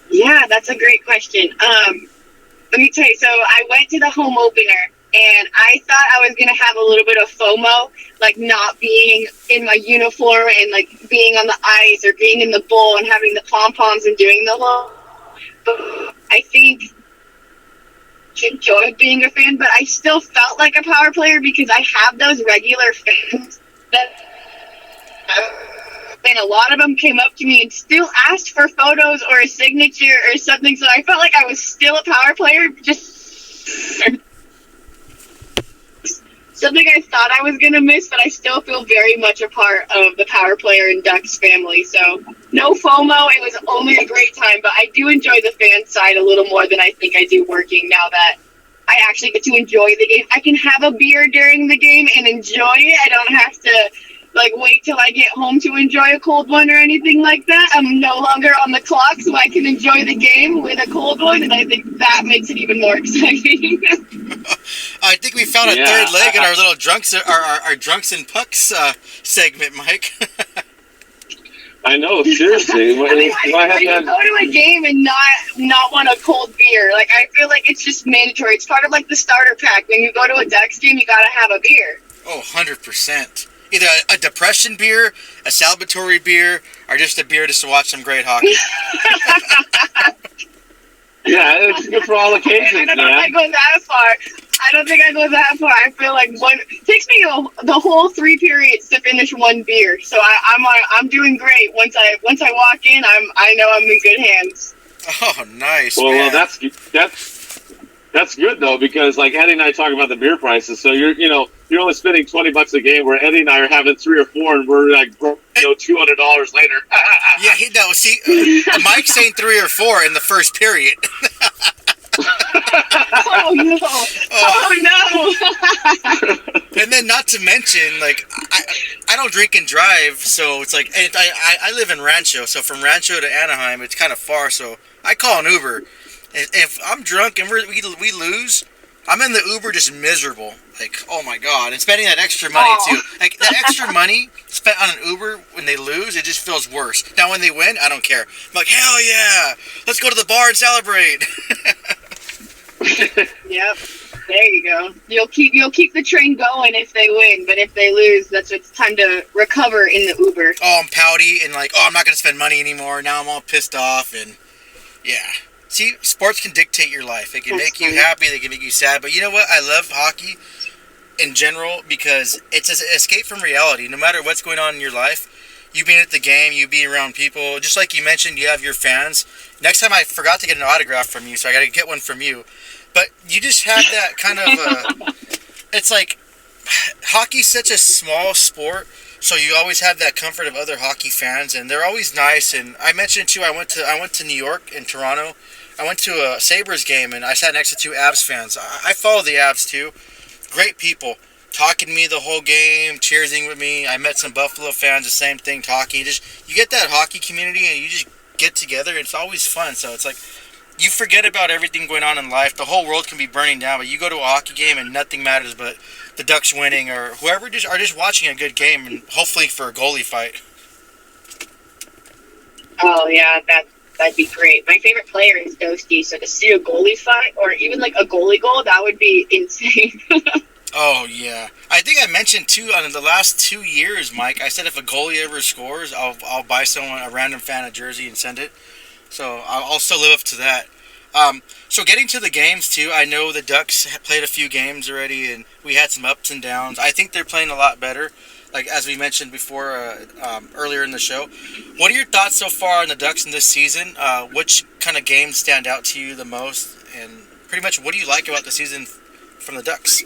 Yeah, that's a great question. Let me tell you. So I went to the home opener, and I thought I was going to have a little bit of FOMO, like not being in my uniform and like being on the ice or being in the bowl and having the pom-poms and doing the whole. But I think I enjoyed being a fan, but I still felt like a power player because I have those regular fans that, and a lot of them came up to me and still asked for photos or a signature or something. So I felt like I was still a power player, just something I thought I was going to miss, but I still feel very much a part of the power player and Ducks family. So no FOMO. It was only a great time, but I do enjoy the fan side a little more than I think I do working now that I actually get to enjoy the game. I can have a beer during the game and enjoy it. I don't have to wait till I get home to enjoy a cold one or anything like that. I'm no longer on the clock, so I can enjoy the game with a cold one, and I think that makes it even more exciting. I think we found a third leg in our little our Drunks and Pucks segment, Mike. I know, seriously. I can go to a game and not want a cold beer. Like, I feel like it's just mandatory. It's part of like the starter pack. When you go to a Ducks game, you gotta have a beer. Oh, 100%. Either a depression beer, a celebratory beer, or just a beer just to watch some great hockey. Yeah, it's good for all occasions, I don't know if I go that far. I feel like it takes me the whole 3 periods to finish one beer. So I'm doing great. Once I walk in, I know I'm in good hands. Oh, nice. Well, that's good though, because like Eddie and I talk about the beer prices. So you're only spending $20 a game, where Eddie and I are having 3 or 4, and we're like $200 later. Yeah, Mike's saying 3 or 4 in the first period. Oh no! Oh no! And then, not to mention, like, I don't drink and drive, so it's like, and I live in Rancho, so from Rancho to Anaheim, it's kind of far, so I call an Uber. If I'm drunk and we lose, I'm in the Uber just miserable. Like, oh my God. And spending that extra money too. Like, that extra money spent on an Uber when they lose, it just feels worse. Now when they win, I don't care. I'm like, hell yeah. Let's go to the bar and celebrate. Yep. There you go. You'll keep the train going if they win, but if they lose, it's time to recover in the Uber. Oh, I'm pouty and like, I'm not going to spend money anymore. Now I'm all pissed off and yeah. See, sports can dictate your life. They can make you happy, they can make you sad. But you know what? I love hockey in general because it's an escape from reality. No matter what's going on in your life, you being at the game, you being around people. Just like you mentioned, you have your fans. Next time I forgot to get an autograph from you, so I got to get one from you. But you just have that kind of, it's like, hockey's such a small sport. So you always have that comfort of other hockey fans, and they're always nice. And I mentioned too, I went to New York and Toronto. I went to a Sabres game, and I sat next to 2 Avs fans. I follow the Avs too. Great people, talking to me the whole game, cheersing with me. I met some Buffalo fans, the same thing, talking. You get that hockey community, and you just get together. It's always fun. So it's like you forget about everything going on in life. The whole world can be burning down, but you go to a hockey game, and nothing matters but the Ducks winning, or whoever are just watching a good game, and hopefully for a goalie fight. Oh yeah, that'd be great. My favorite player is Ghosty, so to see a goalie fight or even like a goalie goal, that would be insane. Oh yeah, I think I mentioned too on the last 2 years, Mike. I said if a goalie ever scores, I'll buy someone a random fan a jersey and send it. So I'll still live up to that. So getting to the games too, I know the Ducks played a few games already, and we had some ups and downs. I think they're playing a lot better, like as we mentioned before earlier in the show. What are your thoughts so far on the Ducks in this season? Which kind of games stand out to you the most, and pretty much what do you like about the season from the Ducks?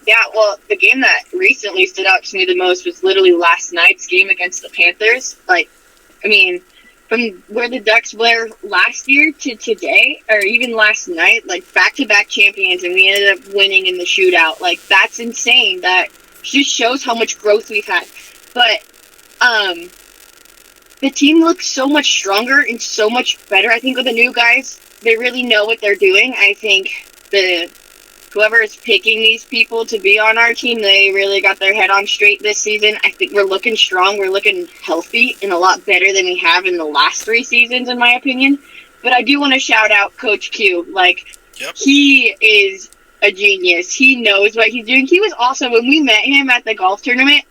Yeah, well, the game that recently stood out to me the most was literally last night's game against the Panthers. Like, I mean, from where the Ducks were last year to today, or even last night, like back-to-back champions, and we ended up winning in the shootout. Like, that's insane. That just shows how much growth we've had. But the team looks so much stronger and so much better. I think with the new guys, they really know what they're doing. I think whoever is picking these people to be on our team, they really got their head on straight this season. I think we're looking strong. We're looking healthy and a lot better than we have in the last 3 seasons, in my opinion. But I do want to shout out Coach Q. He is a genius. He knows what he's doing. He was also, when we met him at the golf tournament,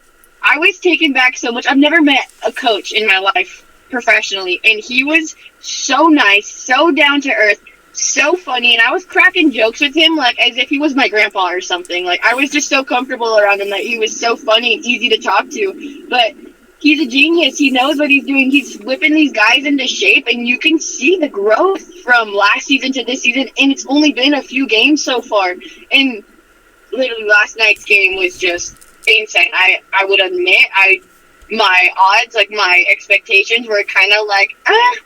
I was taken back so much. I've never met a coach in my life professionally, and he was so nice, so down to earth, so funny, and I was cracking jokes with him as if he was my grandpa or something. I was just so comfortable around him that he was so funny and easy to talk to. But he's a genius. He knows what he's doing. He's whipping these guys into shape, and you can see the growth from last season to this season, and it's only been a few games so far. And literally last night's game was just insane. I would admit my odds, my expectations were kind of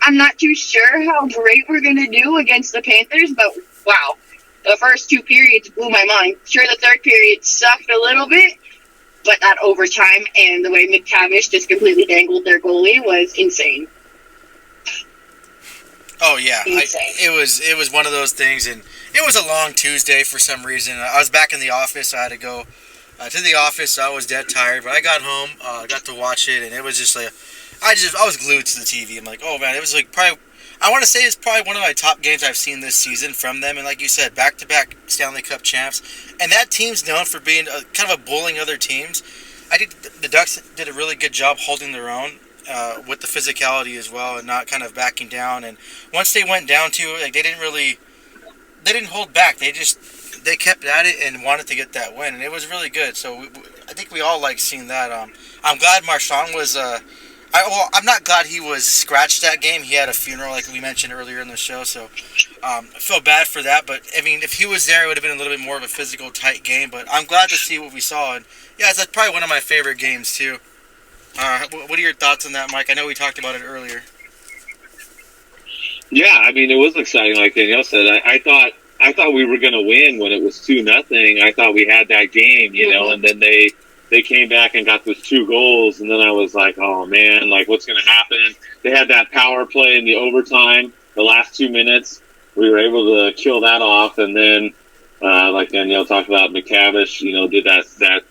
I'm not too sure how great we're going to do against the Panthers, but wow, the first 2 periods blew my mind. Sure, the third period sucked a little bit, but that overtime and the way McTavish just completely dangled their goalie was insane. Oh yeah, it was one of those things, and it was a long Tuesday for some reason. I was back in the office. I had to go to the office. I was dead tired, but I got home, got to watch it, and it was just I was glued to the TV. I'm like, oh man, it was probably, I want to say it's probably one of my top games I've seen this season from them. And like you said, back-to-back Stanley Cup champs, and that team's known for being kind of a bullying other teams. I think the Ducks did a really good job holding their own with the physicality as well, and not kind of backing down. And once they went down to they didn't hold back. They kept at it and wanted to get that win, and it was really good. So I think we all like seeing that. I'm glad Marchand was. I'm not glad he was scratched that game. He had a funeral, like we mentioned earlier in the show. So I feel bad for that. But I mean, if he was there, it would have been a little bit more of a physical, tight game. But I'm glad to see what we saw, and yeah, that's probably one of my favorite games too. What are your thoughts on that, Mike? I know we talked about it earlier. Yeah, I mean, it was exciting, like Danielle said. I thought we were going to win when it was 2-0. I thought we had that game, you know, and then they came back and got those 2 goals, and then I was like, oh man, what's going to happen? They had that power play in the overtime, the last 2 minutes. We were able to kill that off, and then like Danielle talked about, McTavish, did that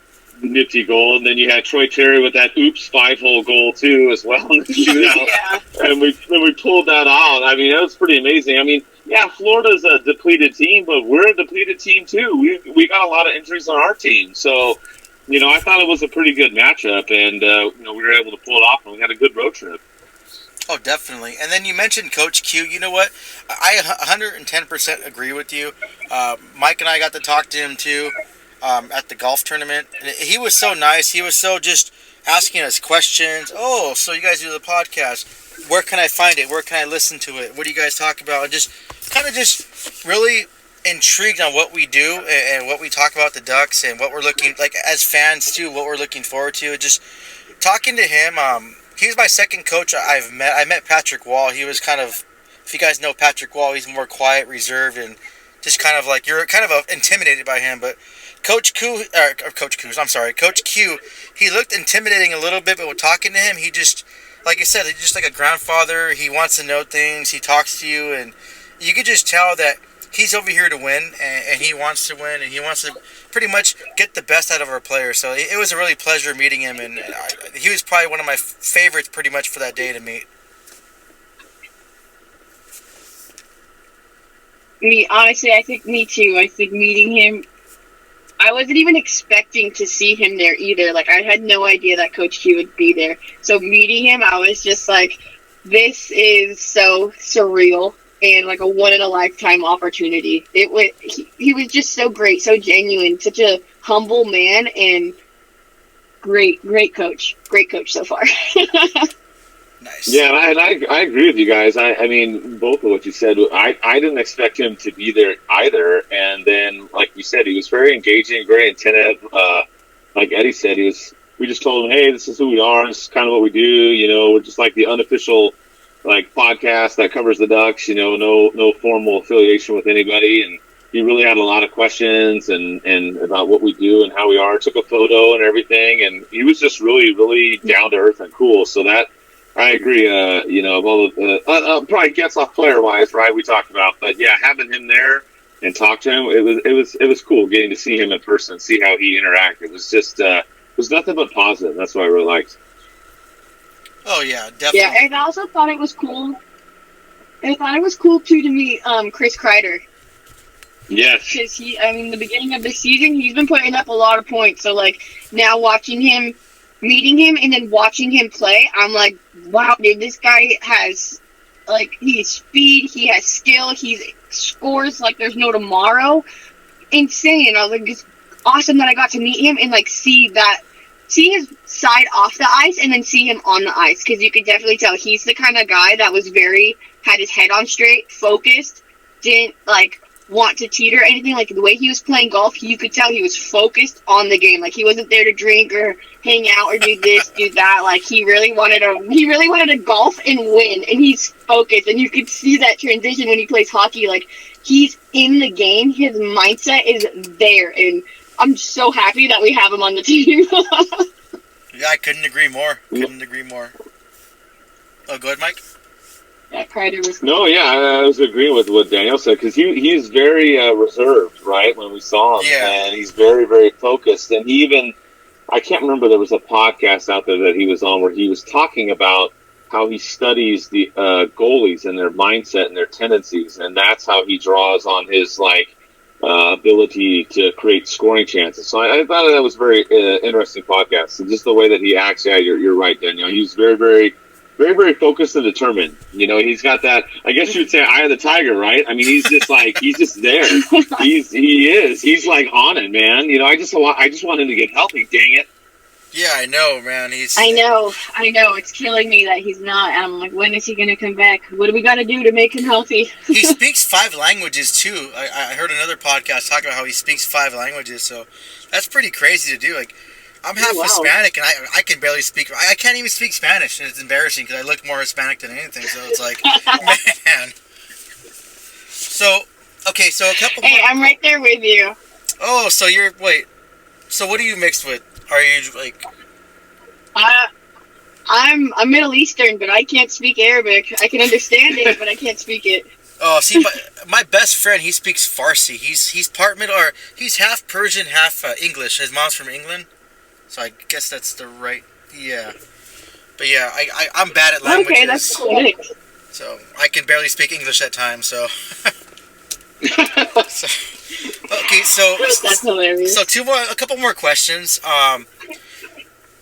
nifty goal, and then you had Troy Terry with that 5-hole goal too as well in the shootout. Yeah. And we pulled that out. I mean, that was pretty amazing. I mean, yeah, Florida's a depleted team, but we're a depleted team too. We got a lot of injuries on our team, so I thought it was a pretty good matchup, and we were able to pull it off, and we had a good road trip. Oh, definitely. And then you mentioned Coach Q. You know what? I 110% agree with you. Mike and I got to talk to him too. At the golf tournament, and he was so nice. He was so just asking us questions. Oh, so you guys do the podcast? Where can I find it? Where can I listen to it? What do you guys talk about? And just really intrigued on what we do and what we talk about the Ducks and what we're looking as fans too. What we're looking forward to. Just talking to him. He's my second coach I've met. I met Patrick Wall. He was kind of, if you guys know Patrick Wall, he's more quiet, reserved, and just kind of you're kind of intimidated by him, but Coach Q, he looked intimidating a little bit, but when talking to him, he just, like I said, he's just like a grandfather. He wants to know things. He talks to you, and you could just tell that he's over here to win, and he wants to win, and he wants to pretty much get the best out of our players. So it was a really pleasure meeting him, and he was probably one of my favorites pretty much for that day to meet. Honestly, I think me too. I think meeting him, I wasn't even expecting to see him there either. I had no idea that Coach Q would be there. So meeting him, I was just like, this is so surreal and a one-in-a-lifetime opportunity. He was just so great, so genuine, such a humble man, and great coach. Great coach so far. Nice. Yeah, and I agree with you guys. I mean, both of what you said. I didn't expect him to be there either. And then, like you said, he was very engaging, very attentive. Like Eddie said, we just told him, hey, this is who we are. This is kind of what we do. We're just like the unofficial podcast that covers the Ducks. No formal affiliation with anybody. And he really had a lot of questions and about what we do and how we are. Took a photo and everything. And he was just really, really down to earth and cool. So that I agree. Of all the probably gets off player wise, right? We talked about, but yeah, having him there and talk to him, it was cool getting to see him in person, see how he interacted. It was just it was nothing but positive. That's what I really liked. Oh yeah, definitely. Yeah, and I also thought it was cool. I thought it was cool too to meet Chris Kreider. Yes. Because the beginning of the season, he's been putting up a lot of points. So, like, now watching him, meeting him, and then watching him play, I'm like, wow, dude, this guy has, like, he has speed, he has skill, he scores like there's no tomorrow. Insane. I was like, it's awesome that I got to meet him and, like, see his side off the ice and then see him on the ice. Because you could definitely tell he's the kind of guy that was had his head on straight, focused, didn't, like, want to teeter or anything. Like, the way he was playing golf, you could tell he was focused on the game. Like, he wasn't there to drink or hang out or do this, do that. Like, he really wanted to golf and win, and he's focused. And you could see that transition when he plays hockey. Like, he's in the game. His mindset is there, and I'm so happy that we have him on the team. Yeah, I couldn't agree more. Oh, go ahead, Mike. Yeah, Kreider was. No, yeah, I was agreeing with what Danielle said because he is very reserved, right? When we saw him, yeah. And he's very, very focused. And he even, I can't remember, there was a podcast out there that he was on where he was talking about how he studies the goalies and their mindset and their tendencies, and that's how he draws on his ability to create scoring chances. So I thought that was a very interesting podcast. And just the way that he acts, yeah, you're right, Danielle. He's very, very, very, very focused and determined. He's got that, I guess you would say, eye of the tiger, right? I mean, he's just like, he's just there. He's like on it, man. I just want him to get healthy, dang it. Yeah, I know, man. I know. It's killing me that he's not. I'm like, when is he going to come back? What do we got to do to make him healthy? He speaks 5 languages, too. I heard another podcast talking about how he speaks 5 languages, so that's pretty crazy to do. Like, I'm half Hispanic, and I can barely speak. I can't even speak Spanish, and it's embarrassing because I look more Hispanic than anything. So it's like, man. So, okay, so a couple. Hey, I'm right there with you. Oh, so so what are you mixed with? Are you like? I'm Middle Eastern, but I can't speak Arabic. I can understand it, but I can't speak it. Oh, see, my best friend, he speaks Farsi. He's part Middle, or he's half Persian, half English. His mom's from England. So I guess that's the right, yeah. But yeah, I'm bad at languages. Okay, that's cool. So I can barely speak English at times, so. Okay, so. That's hilarious. So a couple more questions.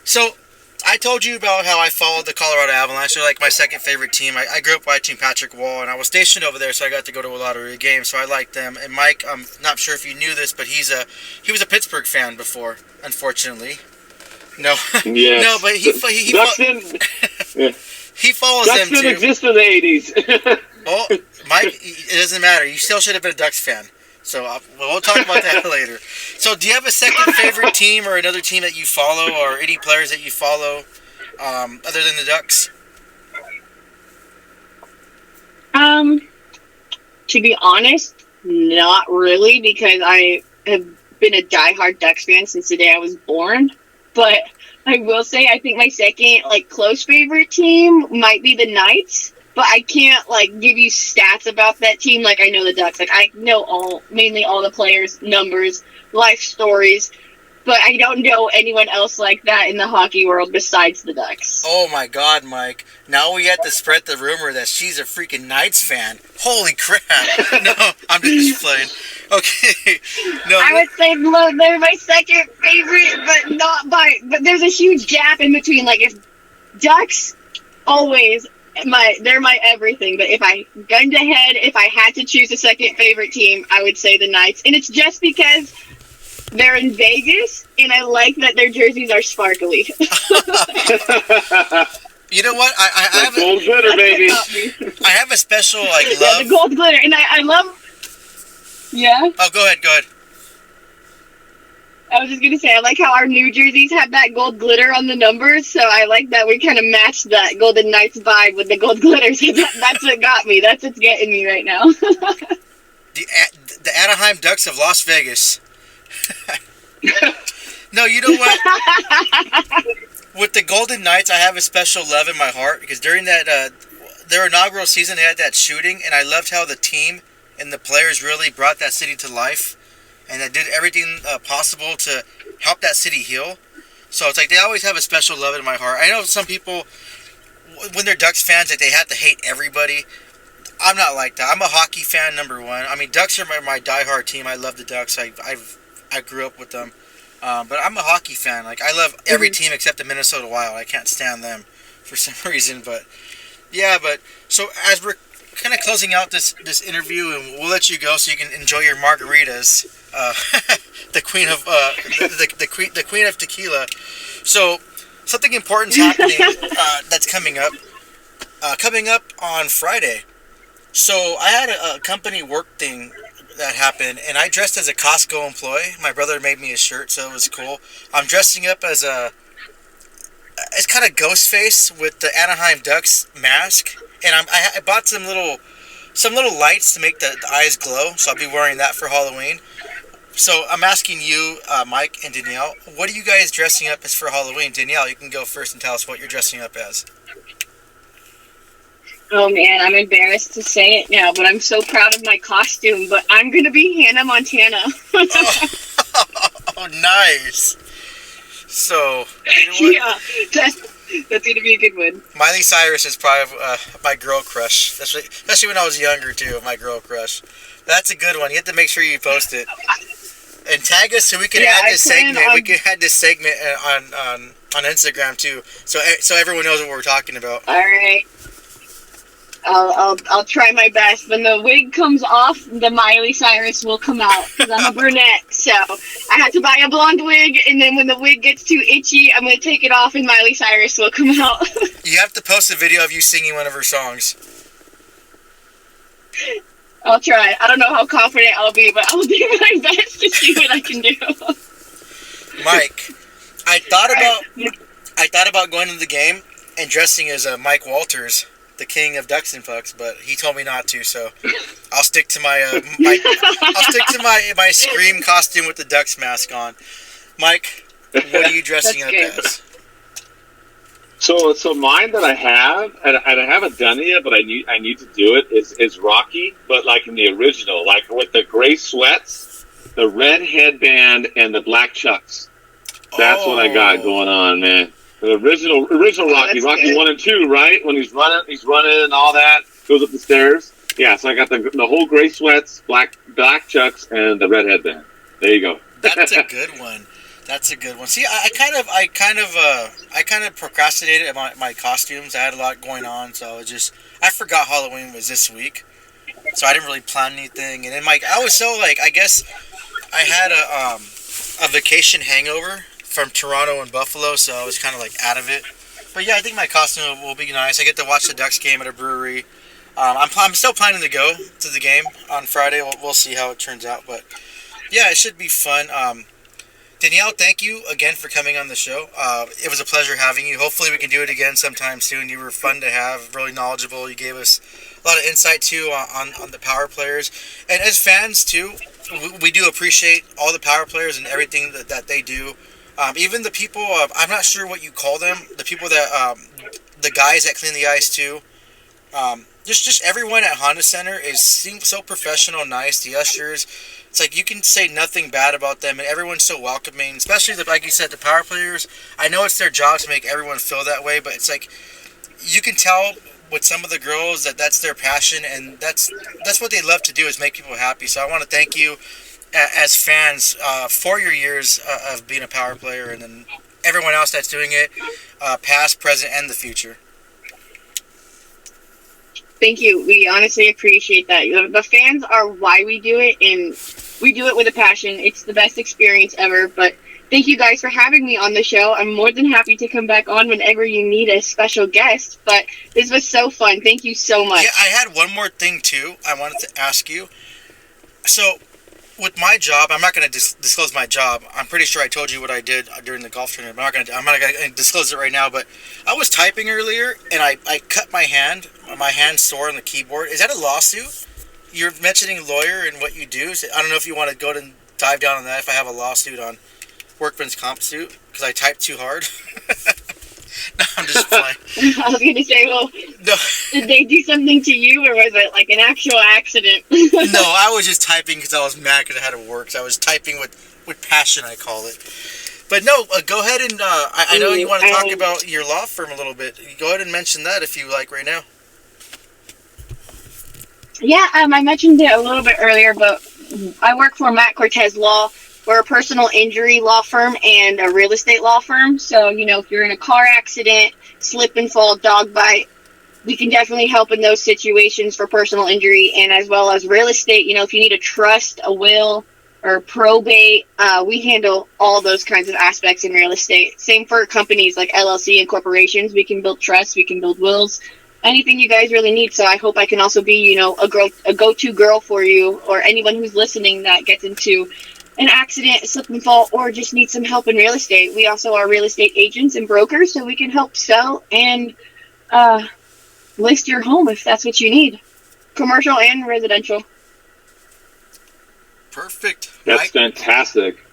So I told you about how I followed the Colorado Avalanche. They're like my second favorite team. I grew up watching Patrick Wall, and I was stationed over there, so I got to go to a lot of the games, so I liked them. And Mike, I'm not sure if you knew this, but he was a Pittsburgh fan before, unfortunately. No, yes. No, but he follows them too. Ducks didn't exist in the 80s. Oh, Mike, it doesn't matter. You still should have been a Ducks fan. So we'll talk about that later. So, do you have a second favorite team or another team that you follow, or any players that you follow other than the Ducks? To be honest, not really, because I have been a diehard Ducks fan since the day I was born. But I will say, I think my second, close favorite team might be the Knights. But I can't, give you stats about that team like I know the Ducks. I know mainly all the players, numbers, life stories. But I don't know anyone else like that in the hockey world besides the Ducks. Oh, my God, Mike. Now we have to spread the rumor that she's a freaking Knights fan. Holy crap. No, I'm just playing. Okay. No. I would say they're my second favorite, but there's a huge gap in between. If Ducks, always, they're my everything. But if I had to choose a second favorite team, I would say the Knights. And it's just because they're in Vegas, and I like that their jerseys are sparkly. You know what? I have gold glitter, baby. I have a special love. Yeah, the gold glitter, and I love. Yeah. Oh, go ahead. I was just gonna say I like how our new jerseys have that gold glitter on the numbers, so I like that we kind of matched that Golden Knights vibe with the gold glitter. So that's what got me. That's what's getting me right now. The Anaheim Ducks of Las Vegas. No, you know what? With the Golden Knights, I have a special love in my heart because during that their inaugural season, they had that shooting, and I loved how the team and the players really brought that city to life, and they did everything possible to help that city heal. So it's like they always have a special love in my heart. I know some people, when they're Ducks fans, that they have to hate everybody. I'm not like that. I'm a hockey fan, number one. I mean, Ducks are my diehard team. I love the Ducks. I grew up with them. But I'm a hockey fan. Like, I love every team except the Minnesota Wild. I can't stand them for some reason. But yeah, so as we're kind of closing out this interview, and we'll let you go so you can enjoy your margaritas, the queen of the queen of tequila. So something important's happening that's coming up on Friday. So I had a company work thing that happened, and I dressed as a Costco employee. My brother made me a shirt, so it was cool. I'm dressing up as it's kind of Ghostface with the Anaheim Ducks mask, and I bought some little lights to make the eyes glow, so I'll be wearing that for Halloween. So I'm asking you, Mike and Danielle, what are you guys dressing up as for Halloween? Danielle, you can go first and tell us what you're dressing up as. Oh man, I'm embarrassed to say it now, but I'm so proud of my costume. But I'm gonna be Hannah Montana. Oh, nice. So, you know what? Yeah, that's gonna be a good one. Miley Cyrus is probably my girl crush, especially when I was younger too. My girl crush. That's a good one. You have to make sure you post it and tag us so we can add this segment. We can add this segment on Instagram too, so everyone knows what we're talking about. All right. I'll try my best. When the wig comes off, the Miley Cyrus will come out. Because I'm a brunette, so I had to buy a blonde wig, and then when the wig gets too itchy, I'm going to take it off, and Miley Cyrus will come out. You have to post a video of you singing one of her songs. I'll try. I don't know how confident I'll be, but I'll do my best to see what I can do. Mike, I thought about going to the game and dressing as Mike Walters, the king of DucksNPucks, but he told me not to, so I'll stick to my my Scream costume with the Ducks mask on. Mike, what are you dressing up as? So mine that I have, and I haven't done it yet, but I need to do it, is Rocky, but like in the original, like with the gray sweats, the red headband, and the black chucks. That's what I got going on, man. The original Rocky, Rocky good. 1 and 2, right? When he's running and all that, goes up the stairs. Yeah, so I got the whole gray sweats, black chucks, and the red headband. There you go. That's a good one. That's a good one. See, I kind of procrastinated my costumes. I had a lot going on, so I forgot Halloween was this week, so I didn't really plan anything. And then I was so I guess I had a vacation hangover from Toronto and Buffalo, so I was kind of out of it. But yeah, I think my costume will be nice. I get to watch the Ducks game at a brewery. I'm still planning to go to the game on Friday. We'll see how it turns out, but yeah, it should be fun. Danielle, thank you again for coming on the show. It was a pleasure having you. Hopefully we can do it again sometime soon. You were fun to have, really knowledgeable. You gave us a lot of insight too on the power players. And as fans too, we do appreciate all the power players and everything that they do. Even the people, I'm not sure what you call them, the people that, the guys that clean the ice too. Just everyone at Honda Center seems so professional, nice. The ushers, it's like you can say nothing bad about them, and everyone's so welcoming. Especially like you said, the power players. I know it's their job to make everyone feel that way, but it's like you can tell with some of the girls that's their passion, and that's what they love to do is make people happy. So I want to thank you as fans for your years of being a power player, and then everyone else that's doing it, past, present, and the future. Thank you. We honestly appreciate that. The fans are why we do it, and we do it with a passion. It's the best experience ever. But thank you guys for having me on the show. I'm more than happy to come back on whenever you need a special guest. But this was so fun. Thank you so much. Yeah, I had one more thing too I wanted to ask you. So with my job, I'm not going to disclose my job. I'm pretty sure I told you what I did during the golf tournament. I'm not going to disclose it right now, but I was typing earlier, and I cut my hand. My hand's sore on the keyboard. Is that a lawsuit? You're mentioning lawyer and what you do. So I don't know if you want to go and dive down on that, if I have a lawsuit on workman's comp suit, because I typed too hard. No, I'm just playing. I was going to say, well, No, did they do something to you, or was it like an actual accident? no, I was just typing because I was mad because I had to work. So I was typing with passion, I call it. But no, go ahead and I know you want to talk about your law firm a little bit. Go ahead and mention that if you like right now. Yeah, I mentioned it a little bit earlier, but I work for Matt Cortez Law. We're a personal injury law firm and a real estate law firm. So, if you're in a car accident, slip and fall, dog bite, we can definitely help in those situations for personal injury, and as well as real estate. If you need a trust, a will, or probate, we handle all those kinds of aspects in real estate. Same for companies like LLC and corporations. We can build trusts, we can build wills, anything you guys really need. So I hope I can also be, a go-to girl for you, or anyone who's listening that gets into an accident, a slip and fall, or just needs some help in real estate. We also are real estate agents and brokers, so we can help sell and list your home if that's what you need, commercial and residential. Perfect. That's fantastic.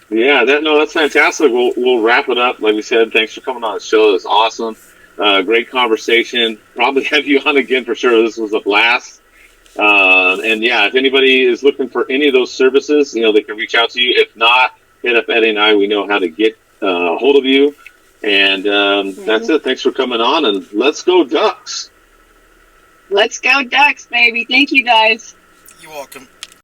Yeah, that's fantastic. We'll wrap it up. Like we said, thanks for coming on the show. It was awesome. Great conversation. Probably have you on again for sure. This was a blast. And yeah, if anybody is looking for any of those services, they can reach out to you. If not, hit up Eddie and I. We know how to get a hold of you. And that's it. Thanks for coming on, and let's go Ducks. Let's go Ducks, baby. Thank you, guys. You're welcome.